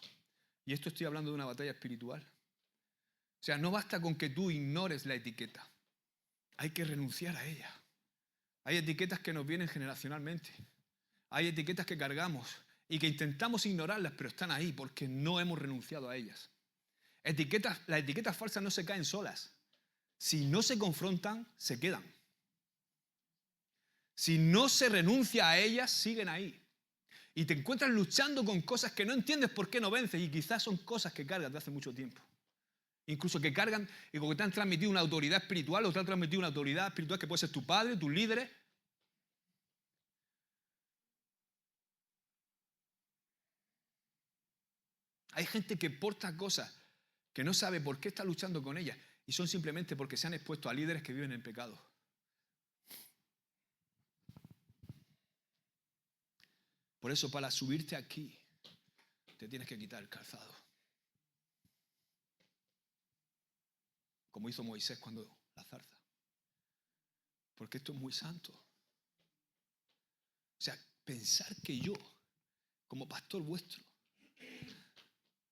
Y esto estoy hablando de una batalla espiritual. O sea, no basta con que tú ignores la etiqueta. Hay que renunciar a ella. Hay etiquetas que nos vienen generacionalmente. Hay etiquetas que cargamos y que intentamos ignorarlas, pero están ahí porque no hemos renunciado a ellas. Las etiquetas falsas no se caen solas. Si no se confrontan, se quedan. Si no se renuncia a ellas, siguen ahí. Y te encuentras luchando con cosas que no entiendes por qué no vences y quizás son cosas que cargas de hace mucho tiempo. Incluso que cargan y como que te han transmitido una autoridad espiritual o te han transmitido una autoridad espiritual que puede ser tu padre, tus líderes. Hay gente que porta cosas que no sabe por qué está luchando con ellas y son simplemente porque se han expuesto a líderes que viven en pecado. Por eso, para subirte aquí, te tienes que quitar el calzado. Como hizo Moisés cuando la zarza. Porque esto es muy santo. O sea, pensar que yo, como pastor vuestro,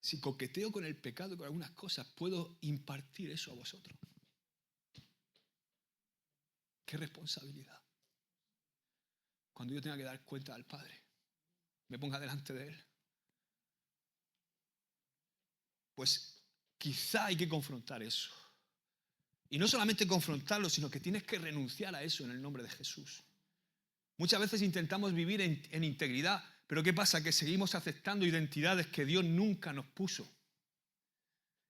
si coqueteo con el pecado y con algunas cosas, puedo impartir eso a vosotros. ¡Qué responsabilidad! Cuando yo tenga que dar cuenta al Padre, me ponga delante de Él. Pues quizá hay que confrontar eso. Y no solamente confrontarlo, sino que tienes que renunciar a eso en el nombre de Jesús. Muchas veces intentamos vivir en integridad, pero ¿qué pasa? Que seguimos aceptando identidades que Dios nunca nos puso.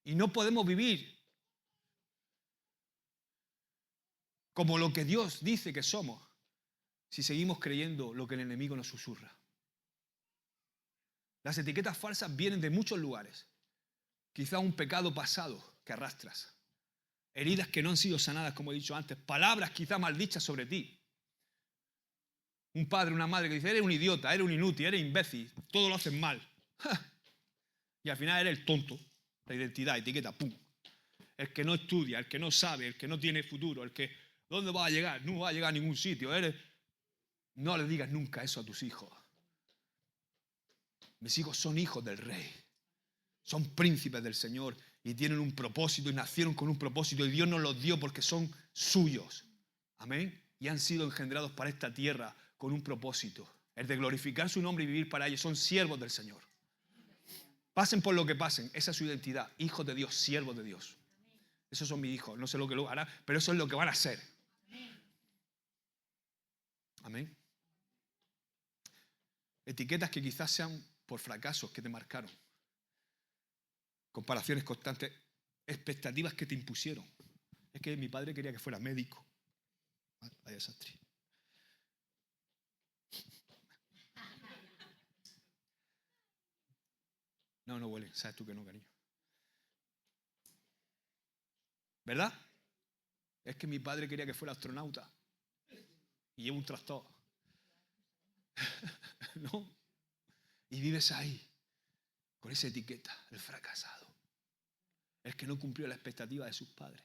Y no podemos vivir como lo que Dios dice que somos si seguimos creyendo lo que el enemigo nos susurra. Las etiquetas falsas vienen de muchos lugares. Quizá un pecado pasado que arrastras. Heridas que no han sido sanadas, como he dicho antes. Palabras quizá maldichas sobre ti. Un padre, una madre que dice, eres un idiota, eres un inútil, eres imbécil, todo lo haces mal. ¡Ja! Y al final eres el tonto. La identidad, etiqueta, pum. El que no estudia, el que no sabe, el que no tiene futuro, el que, ¿dónde vas a llegar? No vas a llegar a ningún sitio. No le digas nunca eso a tus hijos. Mis hijos son hijos del Rey. Son príncipes del Señor y tienen un propósito y nacieron con un propósito y Dios nos los dio porque son suyos. Amén. Y han sido engendrados para esta tierra con un propósito. El de glorificar su nombre y vivir para ellos. Son siervos del Señor. Pasen por lo que pasen. Esa es su identidad. Hijos de Dios, siervos de Dios. Esos son mis hijos. No sé lo que lo harán, pero eso es lo que van a ser. Amén. Etiquetas que quizás sean por fracasos que te marcaron. Comparaciones constantes. Expectativas que te impusieron. Es que mi padre quería que fuera médico. Vaya desastre. No huele. Sabes tú que no, cariño. ¿Verdad? Es que mi padre quería que fuera astronauta. Y lleva un tractor. ¿No? Y vives ahí, con esa etiqueta, el fracasado, el que no cumplió la expectativa de sus padres.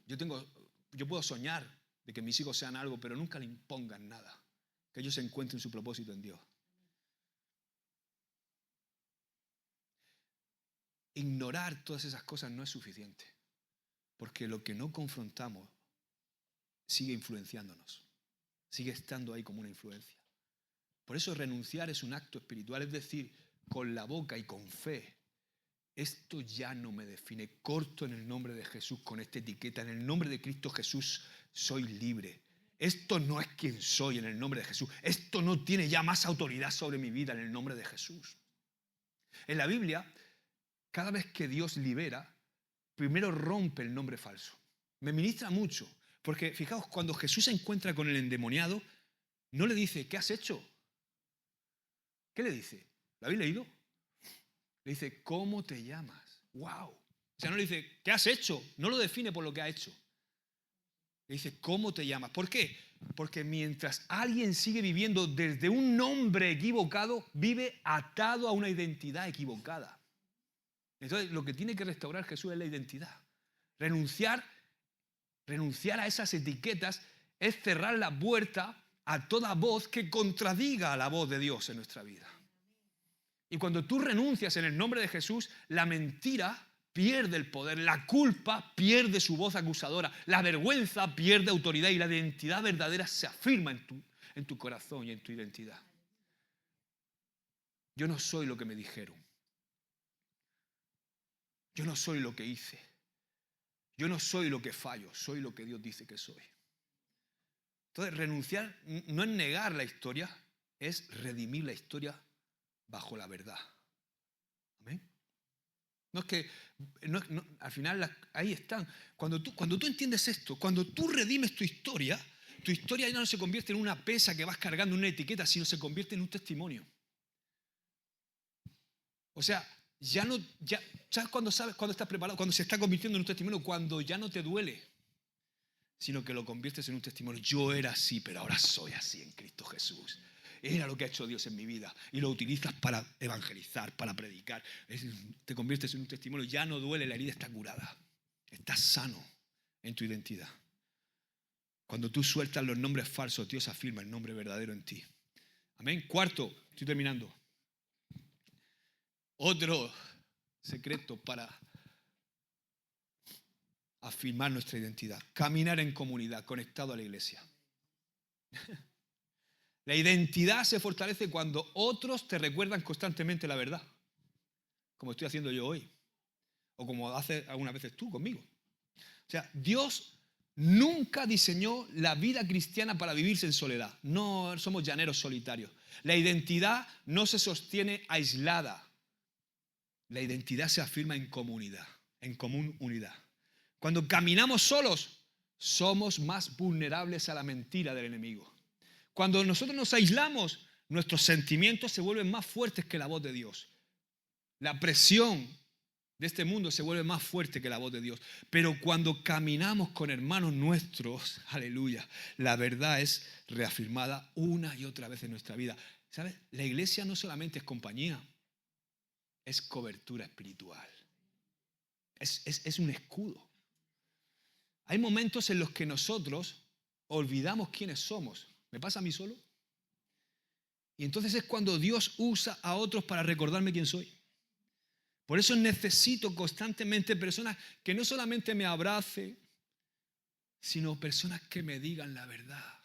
Yo puedo soñar de que mis hijos sean algo, pero nunca le impongan nada, que ellos encuentren su propósito en Dios. Ignorar todas esas cosas no es suficiente, porque lo que no confrontamos sigue influenciándonos, sigue estando ahí como una influencia. Por eso renunciar es un acto espiritual, es decir, con la boca y con fe. Esto ya no me define, corto en el nombre de Jesús con esta etiqueta, en el nombre de Cristo Jesús soy libre. Esto no es quien soy en el nombre de Jesús, esto no tiene ya más autoridad sobre mi vida en el nombre de Jesús. En la Biblia, cada vez que Dios libera, primero rompe el nombre falso. Me ministra mucho, porque fijaos, cuando Jesús se encuentra con el endemoniado, no le dice, ¿qué has hecho? ¿Qué le dice? ¿Lo habéis leído? Le dice, ¿cómo te llamas? ¡Wow! O sea, no le dice, ¿qué has hecho? No lo define por lo que ha hecho. Le dice, ¿cómo te llamas? ¿Por qué? Porque mientras alguien sigue viviendo desde un nombre equivocado, vive atado a una identidad equivocada. Entonces, lo que tiene que restaurar Jesús es la identidad. Renunciar a esas etiquetas es cerrar la puerta a toda voz que contradiga a la voz de Dios en nuestra vida. Y cuando tú renuncias en el nombre de Jesús, la mentira pierde el poder, la culpa pierde su voz acusadora, la vergüenza pierde autoridad y la identidad verdadera se afirma en tu corazón y en tu identidad. Yo no soy lo que me dijeron. Yo no soy lo que hice. Yo no soy lo que fallo, soy lo que Dios dice que soy. Entonces, renunciar no es negar la historia, es redimir la historia bajo la verdad. ¿Amén? No es que, al final ahí están. Cuando tú entiendes esto, cuando tú redimes tu historia ya no se convierte en una pesa que vas cargando, una etiqueta, sino se convierte en un testimonio. O sea, ¿sabes cuando estás preparado? Cuando se está convirtiendo en un testimonio, cuando ya no te duele, sino que lo conviertes en un testimonio. Yo era así, pero ahora soy así en Cristo Jesús. Era lo que ha hecho Dios en mi vida y lo utilizas para evangelizar, para predicar. Te conviertes en un testimonio. Ya no duele, la herida está curada. Estás sano en tu identidad. Cuando tú sueltas los nombres falsos, Dios afirma el nombre verdadero en ti. Amén. Cuarto, estoy terminando. Otro secreto para afirmar nuestra identidad. Caminar en comunidad, conectado a la iglesia. La identidad se fortalece cuando otros te recuerdan constantemente la verdad, como estoy haciendo yo hoy, o como haces algunas veces tú conmigo. O sea, Dios nunca diseñó la vida cristiana para vivirse en soledad. No somos llaneros solitarios. La identidad no se sostiene aislada. La identidad se afirma en comunidad, en común unidad. Cuando caminamos solos, somos más vulnerables a la mentira del enemigo. Cuando nosotros nos aislamos, nuestros sentimientos se vuelven más fuertes que la voz de Dios. La presión de este mundo se vuelve más fuerte que la voz de Dios. Pero cuando caminamos con hermanos nuestros, aleluya, la verdad es reafirmada una y otra vez en nuestra vida. ¿Sabes? La iglesia no solamente es compañía, es cobertura espiritual. Es un escudo. Hay momentos en los que nosotros olvidamos quiénes somos. ¿Me pasa a mí solo? Y entonces es cuando Dios usa a otros para recordarme quién soy. Por eso necesito constantemente personas que no solamente me abracen, sino personas que me digan la verdad.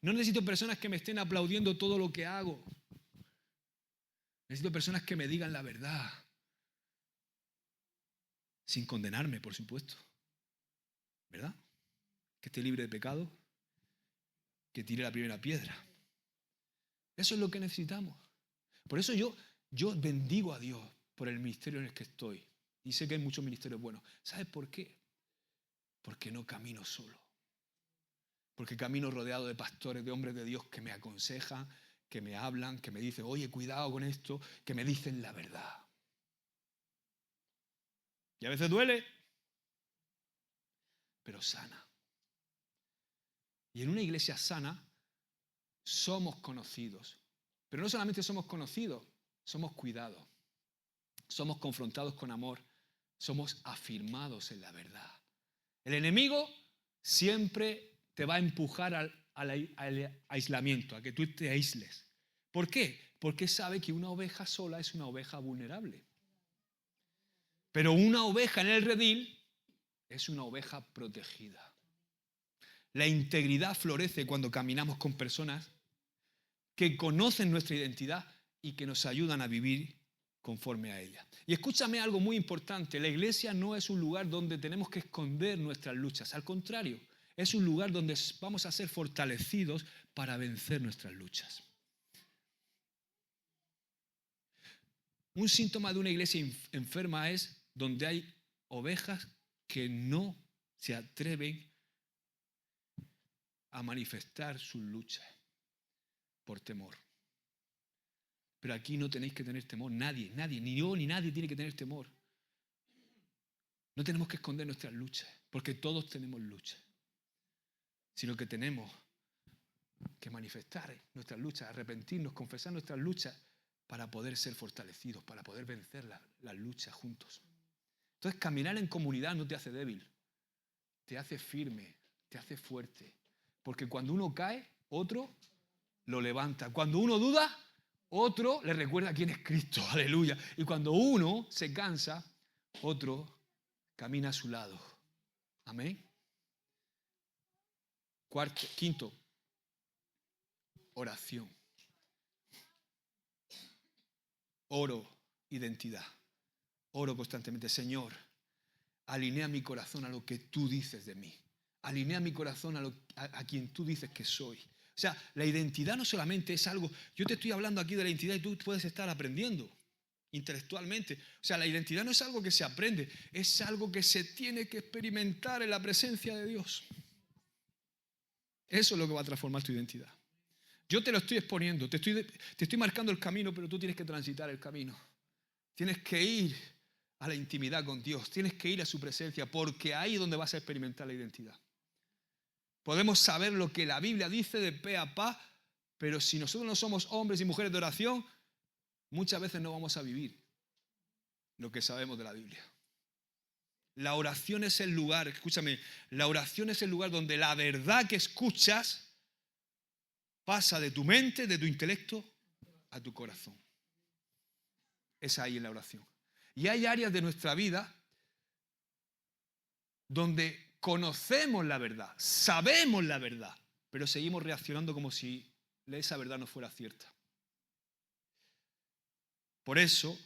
No necesito personas que me estén aplaudiendo todo lo que hago. Necesito personas que me digan la verdad. Sin condenarme, por supuesto. ¿Verdad? Que esté libre de pecado, que tire la primera piedra. Eso es lo que necesitamos. Por eso yo bendigo a Dios por el ministerio en el que estoy. Y sé que hay muchos ministerios buenos. ¿Sabes por qué? Porque no camino solo. Porque camino rodeado de pastores, de hombres de Dios que me aconsejan, que me hablan, que me dicen, oye, cuidado con esto, que me dicen la verdad. Y a veces duele, pero sana. Y en una iglesia sana somos conocidos. Pero no solamente somos conocidos, somos cuidados. Somos confrontados con amor. Somos afirmados en la verdad. El enemigo siempre te va a empujar al aislamiento, a que tú te aísles. ¿Por qué? Porque sabe que una oveja sola es una oveja vulnerable. Pero una oveja en el redil es una oveja protegida. La integridad florece cuando caminamos con personas que conocen nuestra identidad y que nos ayudan a vivir conforme a ella. Y escúchame algo muy importante, la iglesia no es un lugar donde tenemos que esconder nuestras luchas, al contrario, es un lugar donde vamos a ser fortalecidos para vencer nuestras luchas. Un síntoma de una iglesia enferma es donde hay ovejas que no se atreven a manifestar sus luchas por temor. Pero aquí no tenéis que tener temor, nadie, ni yo ni nadie tiene que tener temor. No tenemos que esconder nuestras luchas, porque todos tenemos luchas, sino que tenemos que manifestar nuestras luchas, arrepentirnos, confesar nuestras luchas para poder ser fortalecidos, para poder vencer las luchas juntos. Entonces, caminar en comunidad no te hace débil, te hace firme, te hace fuerte, porque cuando uno cae, otro lo levanta. Cuando uno duda, otro le recuerda quién es Cristo, aleluya. Y cuando uno se cansa, otro camina a su lado. Amén. Quinto, oración. Oro, identidad. Oro constantemente, Señor, alinea mi corazón a lo que tú dices de mí. Alinea mi corazón a quien tú dices que soy. O sea, la identidad no solamente es algo, yo te estoy hablando aquí de la identidad y tú puedes estar aprendiendo intelectualmente. O sea, la identidad no es algo que se aprende, es algo que se tiene que experimentar en la presencia de Dios. Eso es lo que va a transformar tu identidad. Yo te lo estoy exponiendo, te estoy marcando el camino, pero tú tienes que transitar el camino. Tienes que ir a la intimidad con Dios, tienes que ir a su presencia, porque ahí es donde vas a experimentar la identidad. Podemos saber lo que la Biblia dice de pe a pa, pero si nosotros no somos hombres y mujeres de oración, muchas veces no vamos a vivir lo que sabemos de la Biblia. La oración es el lugar, escúchame, la oración es el lugar donde la verdad que escuchas pasa de tu mente, de tu intelecto, a tu corazón. Es ahí en la oración. Y hay áreas de nuestra vida donde conocemos la verdad, sabemos la verdad, pero seguimos reaccionando como si esa verdad no fuera cierta. Por eso,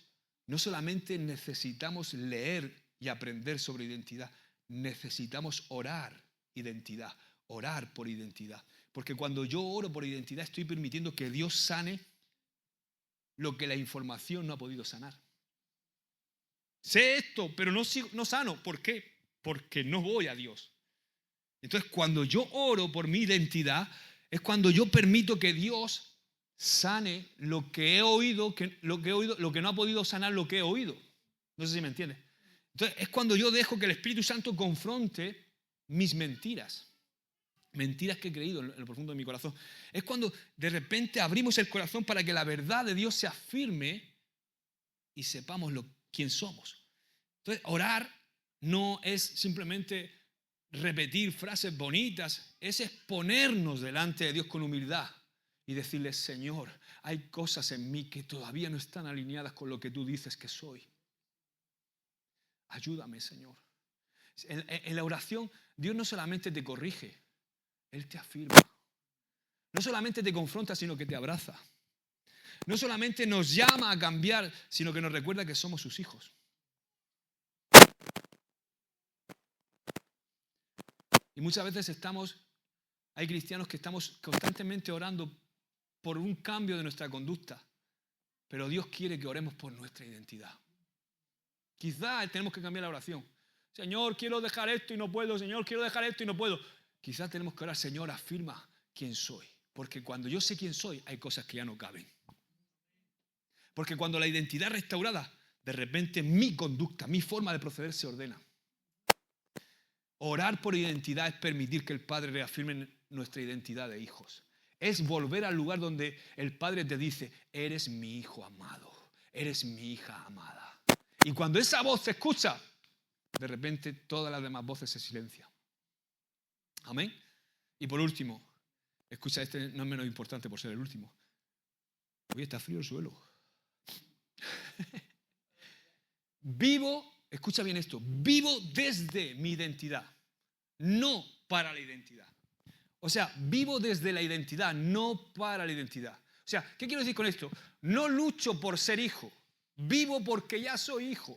no solamente necesitamos leer y aprender sobre identidad, necesitamos orar identidad, orar por identidad. Porque cuando yo oro por identidad estoy permitiendo que Dios sane lo que la información no ha podido sanar. Sé esto, pero no sano. ¿Por qué? Porque no voy a Dios. Entonces, cuando yo oro por mi identidad, es cuando yo permito que Dios sane lo que he oído, lo que no ha podido sanar lo que he oído. No sé si me entiendes. Entonces, es cuando yo dejo que el Espíritu Santo confronte mis mentiras. Mentiras que he creído en lo profundo de mi corazón. Es cuando de repente abrimos el corazón para que la verdad de Dios se afirme y sepamos quién somos. Entonces, orar no es simplemente repetir frases bonitas, es exponernos delante de Dios con humildad y decirle, Señor, hay cosas en mí que todavía no están alineadas con lo que tú dices que soy. Ayúdame, Señor. En la oración, Dios no solamente te corrige, Él te afirma. No solamente te confronta, sino que te abraza. No solamente nos llama a cambiar, sino que nos recuerda que somos sus hijos. Y muchas veces hay cristianos que estamos constantemente orando por un cambio de nuestra conducta, pero Dios quiere que oremos por nuestra identidad. Quizás tenemos que cambiar la oración. Señor, quiero dejar esto y no puedo. Señor, quiero dejar esto y no puedo. Quizás tenemos que orar, Señor, afirma quién soy. Porque cuando yo sé quién soy, hay cosas que ya no caben. Porque cuando la identidad es restaurada, de repente mi conducta, mi forma de proceder se ordena. Orar por identidad es permitir que el Padre reafirme nuestra identidad de hijos. es volver al lugar donde el Padre te dice, eres mi hijo amado, eres mi hija amada. Y cuando esa voz se escucha, de repente todas las demás voces se silencian. Amén. Y por último, escucha, este no es menos importante por ser el último. Hoy está frío el suelo. Vivo, escucha bien esto, vivo desde mi identidad, no para la identidad. O sea, vivo desde la identidad, no para la identidad. O sea, ¿qué quiero decir con esto? No lucho por ser hijo, vivo porque ya soy hijo.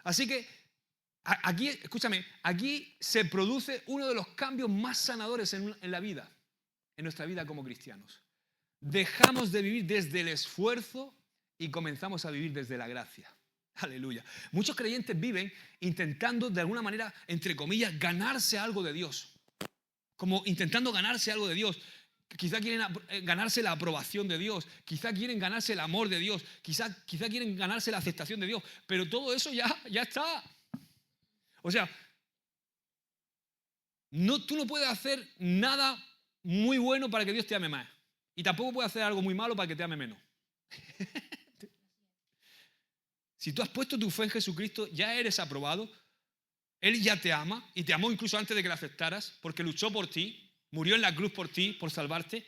Así que aquí, escúchame, aquí se produce uno de los cambios más sanadores en la vida, en nuestra vida como cristianos. Dejamos de vivir desde el esfuerzo y comenzamos a vivir desde la gracia. Aleluya. Muchos creyentes viven intentando de alguna manera, entre comillas, ganarse algo de Dios. Como intentando ganarse algo de Dios. Quizá quieren ganarse la aprobación de Dios, quizá quieren ganarse el amor de Dios, quizá quieren ganarse la aceptación de Dios, pero todo eso ya está. O sea, tú no puedes hacer nada muy bueno para que Dios te ame más. Y tampoco puedes hacer algo muy malo para que te ame menos. Si tú has puesto tu fe en Jesucristo, ya eres aprobado. Él ya te ama y te amó incluso antes de que le aceptaras, porque luchó por ti, murió en la cruz por ti, por salvarte.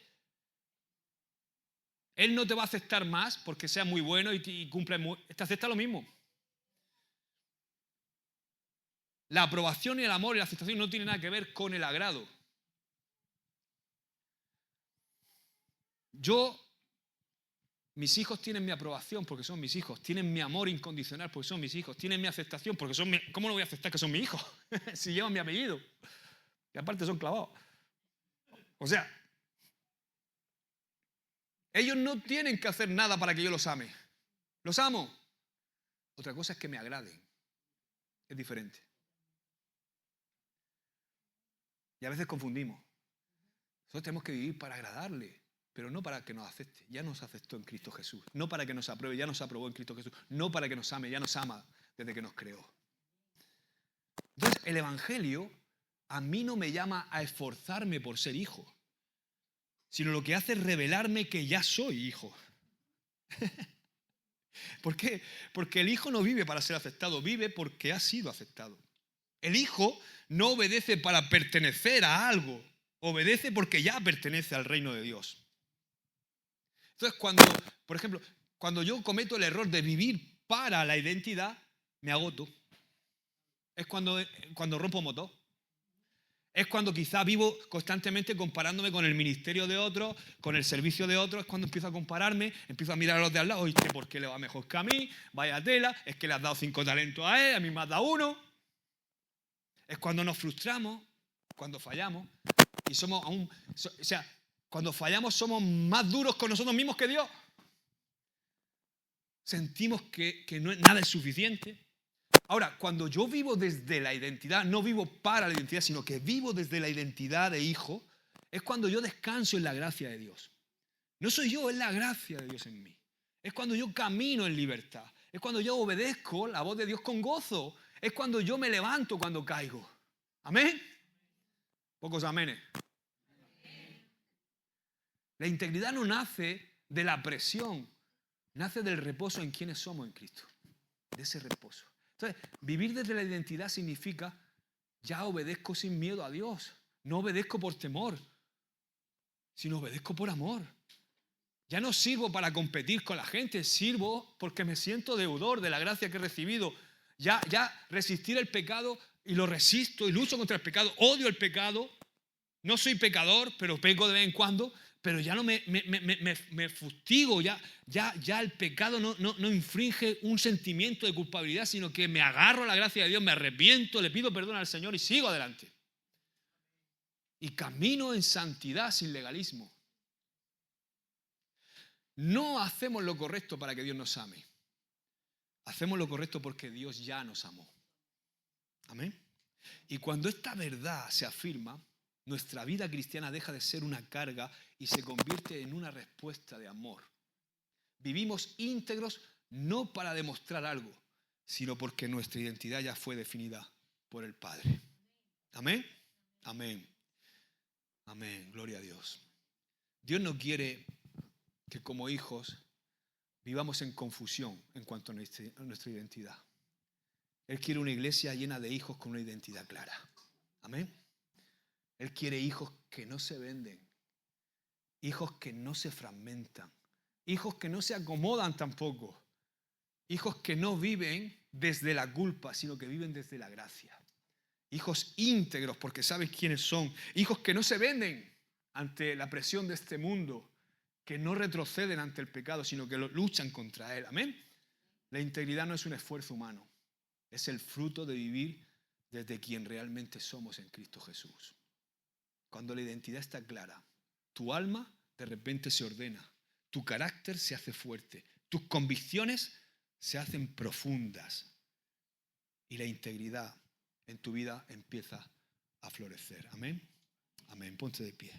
Él no te va a aceptar más porque sea muy bueno y cumple, te acepta lo mismo. La aprobación y el amor y la aceptación no tienen nada que ver con el agrado. Mis hijos tienen mi aprobación porque son mis hijos, tienen mi amor incondicional porque son mis hijos, tienen mi aceptación porque son ¿Cómo no voy a aceptar que son mis hijos? Si llevan mi apellido. Y aparte son clavados. O sea, ellos no tienen que hacer nada para que yo los ame. Los amo. Otra cosa es que me agraden. Es diferente. Y a veces confundimos. Nosotros tenemos que vivir para agradarle, pero no para que nos acepte. Ya nos aceptó en Cristo Jesús. No para que nos apruebe, ya nos aprobó en Cristo Jesús. No para que nos ame, ya nos ama desde que nos creó. Entonces, el Evangelio a mí no me llama a esforzarme por ser hijo, sino lo que hace es revelarme que ya soy hijo. ¿Por qué? Porque el hijo no vive para ser aceptado, vive porque ha sido aceptado. El hijo no obedece para pertenecer a algo, obedece porque ya pertenece al reino de Dios. Entonces, por ejemplo, cuando yo cometo el error de vivir para la identidad, me agoto. Es cuando rompo motor. Es cuando quizá vivo constantemente comparándome con el ministerio de otros, con el servicio de otros. Es cuando empiezo a compararme, empiezo a mirar a los de al lado. Oye, ¿por qué le va mejor que a mí? Vaya tela, es que le has dado 5 talentos a él, a mí me has dado 1. Es cuando nos frustramos, cuando fallamos. Y cuando fallamos somos más duros con nosotros mismos que Dios. Sentimos que nada es suficiente. Ahora, cuando yo vivo desde la identidad, no vivo para la identidad, sino que vivo desde la identidad de hijo, es cuando yo descanso en la gracia de Dios. No soy yo, es la gracia de Dios en mí. Es cuando yo camino en libertad. Es cuando yo obedezco la voz de Dios con gozo. Es cuando yo me levanto cuando caigo. ¿Amén? Pocos amenes. La integridad no nace de la presión, nace del reposo en quienes somos en Cristo. De ese reposo. Entonces, vivir desde la identidad significa, ya obedezco sin miedo a Dios. No obedezco por temor, sino obedezco por amor. Ya no sirvo para competir con la gente, sirvo porque me siento deudor de la gracia que he recibido. Ya resistir el pecado y lo resisto y lucho contra el pecado. Odio el pecado. No soy pecador, pero peco de vez en cuando. Pero ya no me fustigo, ya el pecado no infringe un sentimiento de culpabilidad, sino que me agarro a la gracia de Dios, me arrepiento, le pido perdón al Señor y sigo adelante. Y camino en santidad sin legalismo. No hacemos lo correcto para que Dios nos ame. Hacemos lo correcto porque Dios ya nos amó. Amén. Y cuando esta verdad se afirma, nuestra vida cristiana deja de ser una carga y se convierte en una respuesta de amor. Vivimos íntegros no para demostrar algo, sino porque nuestra identidad ya fue definida por el Padre. Amén. Amén. Amén. Gloria a Dios. Dios no quiere que como hijos vivamos en confusión en cuanto a nuestra identidad. Él quiere una iglesia llena de hijos con una identidad clara. Amén. Él quiere hijos que no se venden, hijos que no se fragmentan, hijos que no se acomodan tampoco, hijos que no viven desde la culpa, sino que viven desde la gracia. Hijos íntegros porque saben quiénes son, hijos que no se venden ante la presión de este mundo, que no retroceden ante el pecado, sino que luchan contra él. Amén. La integridad no es un esfuerzo humano, es el fruto de vivir desde quien realmente somos en Cristo Jesús. Cuando la identidad está clara, tu alma de repente se ordena, tu carácter se hace fuerte, tus convicciones se hacen profundas y la integridad en tu vida empieza a florecer. Amén. Amén. Ponte de pie.